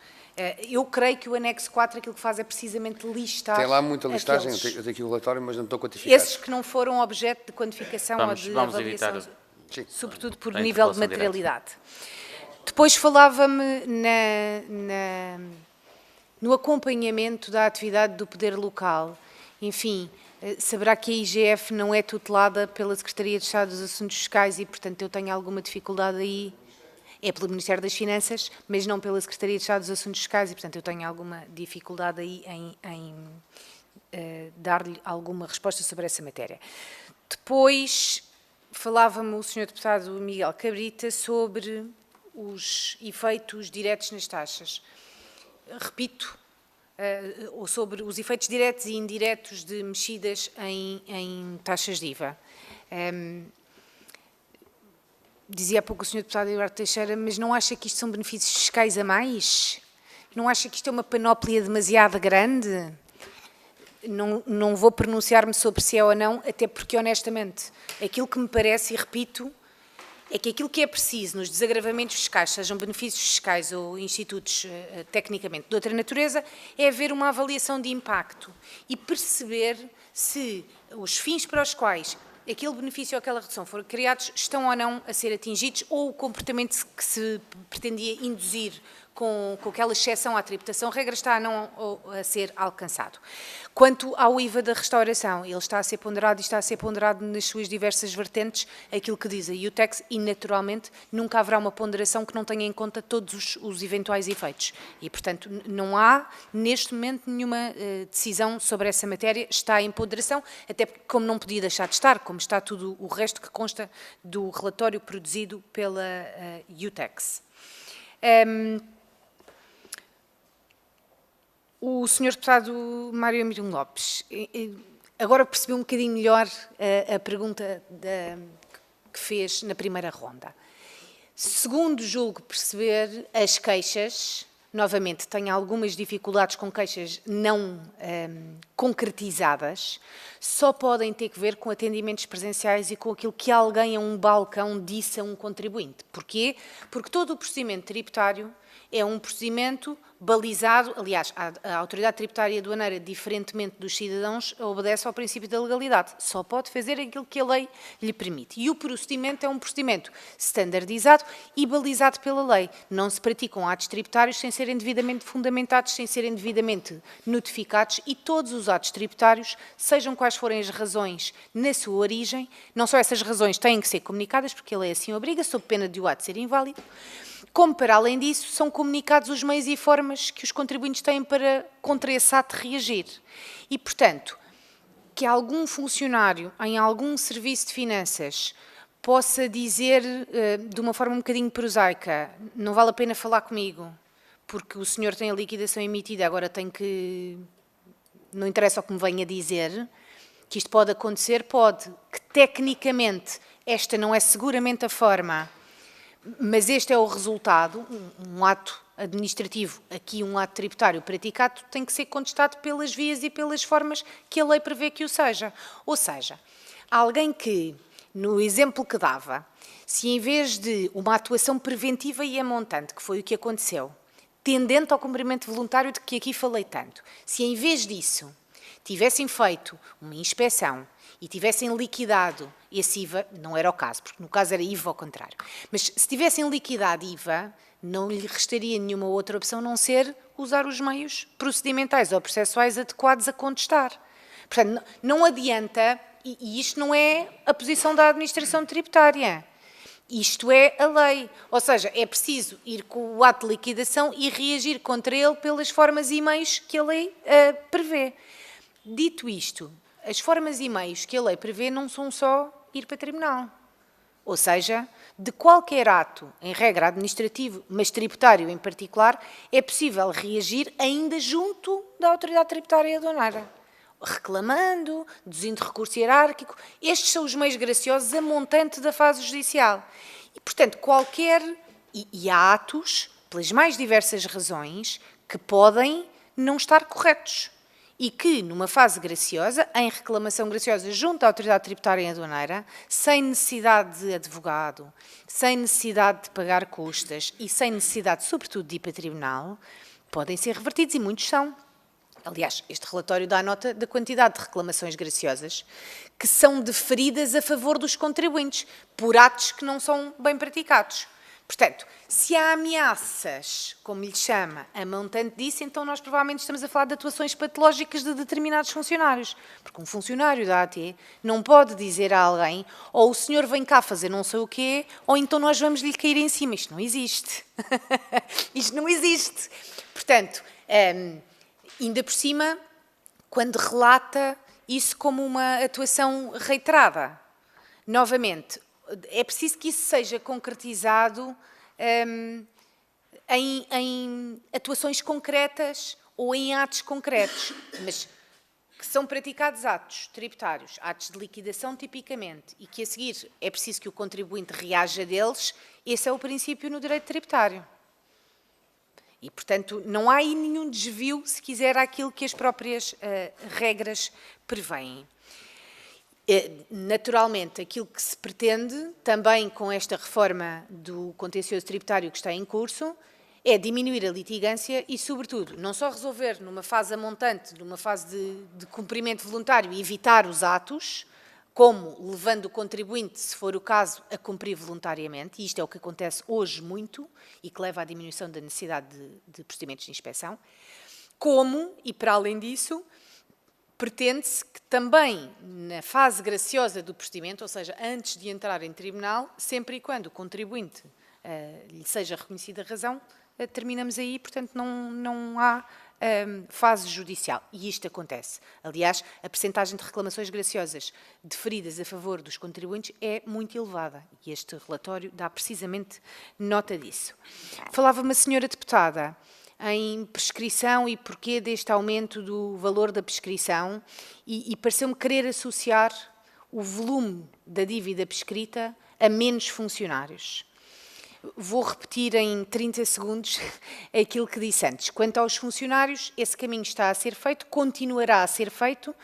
Eu creio que o anexo 4 aquilo que faz é precisamente listar... Tem lá muita listagem, eu tenho aqui o relatório, mas não estão quantificados. Esses que não foram objeto de quantificação ou de avaliação, evitar sobretudo por nível de materialidade. Depois falava-me no acompanhamento da atividade do poder local. Enfim, saberá que a IGF não é tutelada pela Secretaria de Estado dos Assuntos Fiscais e, portanto, eu tenho alguma dificuldade aí. É pelo Ministério das Finanças, mas não pela Secretaria de Estado dos Assuntos Fiscais e, portanto, eu tenho alguma dificuldade aí em dar-lhe alguma resposta sobre essa matéria. Depois, falava-me o Sr. Deputado Miguel Cabrita sobre os efeitos diretos nas taxas. Repito, ou sobre os efeitos diretos e indiretos de mexidas em taxas de IVA. Dizia há pouco o Sr. Deputado Eduardo Teixeira, mas não acha que isto são benefícios fiscais a mais? Não acha que isto é uma panóplia demasiado grande? Não vou pronunciar-me sobre se é ou não, até porque, honestamente, aquilo que me parece, e repito, é que aquilo que é preciso nos desagravamentos fiscais, sejam benefícios fiscais ou institutos tecnicamente de outra natureza, é haver uma avaliação de impacto e perceber se os fins para os quais aquele benefício ou aquela redução foram criados estão ou não a ser atingidos ou o comportamento que se pretendia induzir com aquela exceção à tributação, regra está a não a ser alcançado. Quanto ao IVA da restauração, ele está a ser ponderado e está a ser ponderado nas suas diversas vertentes, aquilo que diz a UTEX, e naturalmente nunca haverá uma ponderação que não tenha em conta todos os eventuais efeitos. E, portanto, não há neste momento nenhuma decisão sobre essa matéria, está em ponderação, até porque, como não podia deixar de estar, como está tudo o resto que consta do relatório produzido pela UTEX. O Sr. Deputado Mário Amiro Lopes, agora percebeu um bocadinho melhor a pergunta que fez na primeira ronda. Segundo julgo perceber, as queixas, novamente, tenho algumas dificuldades com queixas não concretizadas, só podem ter que ver com atendimentos presenciais e com aquilo que alguém a um balcão disse a um contribuinte. Porquê? Porque todo o procedimento tributário é um procedimento balizado, aliás, a autoridade tributária aduaneira, diferentemente dos cidadãos, obedece ao princípio da legalidade. Só pode fazer aquilo que a lei lhe permite. E o procedimento é um procedimento standardizado e balizado pela lei. Não se praticam atos tributários sem serem devidamente fundamentados, sem serem devidamente notificados e todos os atos tributários, sejam quais forem as razões na sua origem, não só essas razões têm que ser comunicadas, porque a lei assim obriga, sob pena de o ato ser inválido, como, para além disso, são comunicados os meios e formas que os contribuintes têm para, contra esse ato, reagir. E, portanto, que algum funcionário em algum serviço de finanças possa dizer de uma forma um bocadinho prosaica, não vale a pena falar comigo, porque o senhor tem a liquidação emitida, agora tem que... não interessa o que me venha dizer, que isto pode acontecer, pode, que tecnicamente esta não é seguramente a forma, mas este é o resultado, um ato administrativo, aqui um ato tributário praticado, tem que ser contestado pelas vias e pelas formas que a lei prevê que o seja. Ou seja, alguém que, no exemplo que dava, se em vez de uma atuação preventiva e a montante, que foi o que aconteceu, tendente ao cumprimento voluntário de que aqui falei tanto, se em vez disso tivessem feito uma inspeção e tivessem liquidado esse IVA, não era o caso, porque no caso era IVA ao contrário, mas se tivessem liquidado IVA, não lhe restaria nenhuma outra opção a não ser usar os meios procedimentais ou processuais adequados a contestar. Portanto, não adianta, e isto não é a posição da administração tributária, isto é a lei. Ou seja, é preciso ir com o ato de liquidação e reagir contra ele pelas formas e meios que a lei prevê. Dito isto, as formas e meios que a lei prevê não são só ir para tribunal. Ou seja, de qualquer ato, em regra administrativo, mas tributário em particular, é possível reagir ainda junto da autoridade tributária aduaneira, reclamando, deduzindo recurso hierárquico. Estes são os meios graciosos a montante da fase judicial. E, portanto, e há atos, pelas mais diversas razões, que podem não estar corretos. E que, numa fase graciosa, em reclamação graciosa junto à autoridade tributária e aduaneira, sem necessidade de advogado, sem necessidade de pagar custas e sem necessidade, sobretudo, de ir para tribunal, podem ser revertidos, e muitos são. Aliás, este relatório dá nota da quantidade de reclamações graciosas que são deferidas a favor dos contribuintes, por atos que não são bem praticados. Portanto, se há ameaças, como lhe chama, a montante disso, então nós provavelmente estamos a falar de atuações patológicas de determinados funcionários. Porque um funcionário da AT não pode dizer a alguém, ou o senhor vem cá fazer não sei o quê, ou então nós vamos lhe cair em cima. Isto não existe. Isto não existe. Portanto, ainda por cima, quando relata isso como uma atuação reiterada, novamente, é preciso que isso seja concretizado em atuações concretas ou em atos concretos, mas que são praticados atos tributários, atos de liquidação tipicamente, e que a seguir é preciso que o contribuinte reaja deles, esse é o princípio no direito tributário. E, portanto, não há aí nenhum desvio, se quiser, àquilo que as próprias regras prevêem. Naturalmente, aquilo que se pretende, também com esta reforma do contencioso tributário que está em curso, é diminuir a litigância e, sobretudo, não só resolver numa fase a montante, numa fase de cumprimento voluntário e evitar os atos, como levando o contribuinte, se for o caso, a cumprir voluntariamente, e isto é o que acontece hoje muito e que leva à diminuição da necessidade de procedimentos de inspeção, como, e para além disso, pretende-se que também na fase graciosa do procedimento, ou seja, antes de entrar em tribunal, sempre e quando o contribuinte lhe seja reconhecida a razão, terminamos aí, portanto não há fase judicial. E isto acontece. Aliás, a percentagem de reclamações graciosas deferidas a favor dos contribuintes é muito elevada. E este relatório dá precisamente nota disso. Falava-me a senhora deputada em prescrição e porquê deste aumento do valor da prescrição e pareceu-me querer associar o volume da dívida prescrita a menos funcionários. Vou repetir em 30 segundos aquilo que disse antes. Quanto aos funcionários, esse caminho está a ser feito, continuará a ser feito,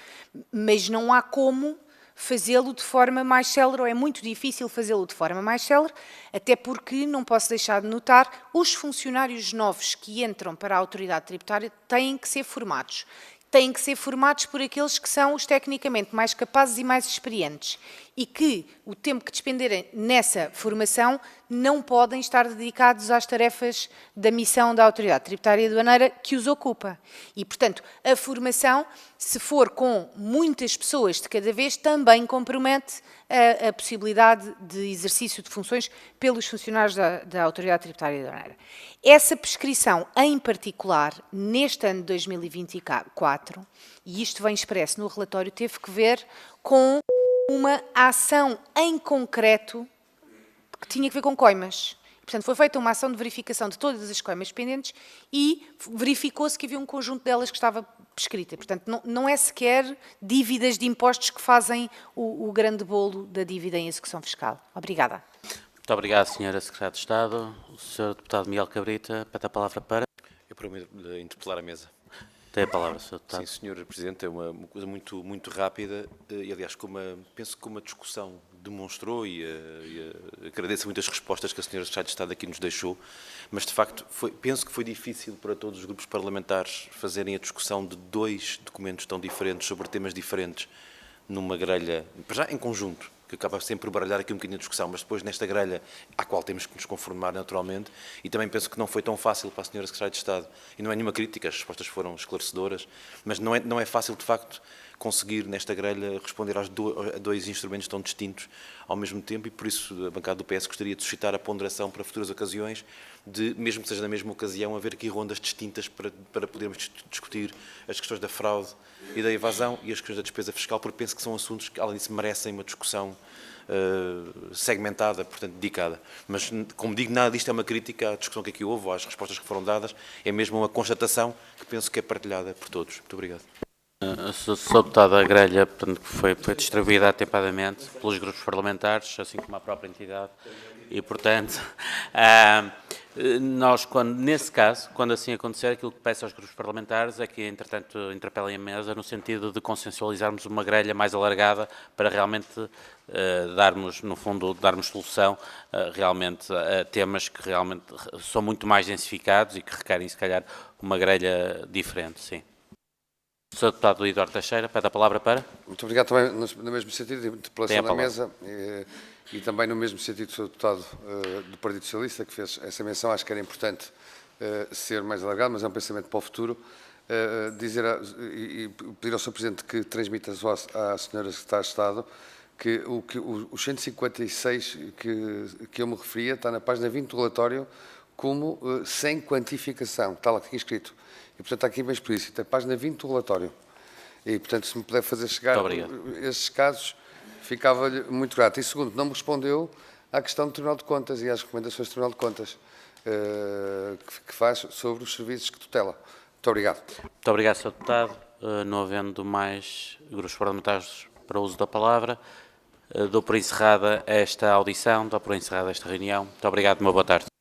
mas não há como fazê-lo de forma mais célere, ou é muito difícil fazê-lo de forma mais célere, até porque, não posso deixar de notar, os funcionários novos que entram para a autoridade tributária têm que ser formados. Têm que ser formados por aqueles que são os tecnicamente mais capazes e mais experientes e que o tempo que despenderem nessa formação não podem estar dedicados às tarefas da missão da autoridade tributária e aduaneira que os ocupa. E, portanto, a formação, se for com muitas pessoas de cada vez, também compromete a possibilidade de exercício de funções pelos funcionários da autoridade tributária e aduaneira. Essa prescrição, em particular, neste ano de 2024, 4, e isto vem expresso no relatório, teve que ver com uma ação em concreto que tinha que ver com coimas. Portanto, foi feita uma ação de verificação de todas as coimas pendentes e verificou-se que havia um conjunto delas que estava prescrita. Portanto, não é sequer dívidas de impostos que fazem o grande bolo da dívida em execução fiscal. Obrigada. Muito obrigado, Sra. Secretária de Estado. O Sr. Deputado Miguel Cabrita, pede a palavra para... Eu prometo interpelar a mesa. Tem a palavra, Sr. Deputado. Sim, Sr. Presidente, é uma coisa muito rápida e, aliás, penso que uma discussão demonstrou e agradeço muito as respostas que a Sra. Secretária de Estado aqui nos deixou, mas, de facto, penso que foi difícil para todos os grupos parlamentares fazerem a discussão de dois documentos tão diferentes, sobre temas diferentes, numa grelha, já em conjunto, que acaba sempre por baralhar aqui um bocadinho a discussão, mas depois nesta grelha à qual temos que nos conformar naturalmente, e também penso que não foi tão fácil para a Sra. Secretária de Estado, e não é nenhuma crítica, as respostas foram esclarecedoras, mas não é fácil de facto conseguir nesta grelha responder a dois instrumentos tão distintos ao mesmo tempo, e por isso a bancada do PS gostaria de suscitar a ponderação para futuras ocasiões, de, mesmo que seja na mesma ocasião, haver aqui rondas distintas para podermos discutir as questões da fraude e da evasão e as questões da despesa fiscal, porque penso que são assuntos que, além disso, merecem uma discussão segmentada, portanto, dedicada. Mas, como digo, nada disto é uma crítica à discussão que aqui houve, ou às respostas que foram dadas, é mesmo uma constatação que penso que é partilhada por todos. Muito obrigado. Sr. Deputado, a grelha foi distribuída atempadamente pelos grupos parlamentares, assim como a própria entidade, e, portanto, nós, nesse caso, quando assim acontecer, aquilo que peço aos grupos parlamentares é que, entretanto, interpelem a mesa no sentido de consensualizarmos uma grelha mais alargada para realmente darmos solução realmente a temas que realmente são muito mais densificados e que requerem, se calhar, uma grelha diferente, sim. Sr. Deputado Eduardo Teixeira, pede a palavra para... Muito obrigado também, no mesmo sentido, de interpelação na mesa, e também no mesmo sentido do Sr. Deputado do Partido Socialista, que fez essa menção. Acho que era importante ser mais alargado, mas é um pensamento para o futuro. Dizer e pedir ao Sr. Presidente que transmita à Sra. Secretária de Estado que os 156 que eu me referia está na página 20 do relatório como sem quantificação, está lá aqui escrito. E, portanto, está aqui bem explícito, a página 20 do relatório. E, portanto, se me puder fazer chegar esses casos, ficava-lhe muito grato. E, segundo, não me respondeu à questão do Tribunal de Contas e às recomendações do Tribunal de Contas que faz sobre os serviços que tutela. Muito obrigado. Muito obrigado, Sr. Deputado. Não havendo mais grupos parlamentares para o uso da palavra, dou por encerrada esta audição, dou por encerrada esta reunião. Muito obrigado e uma boa tarde.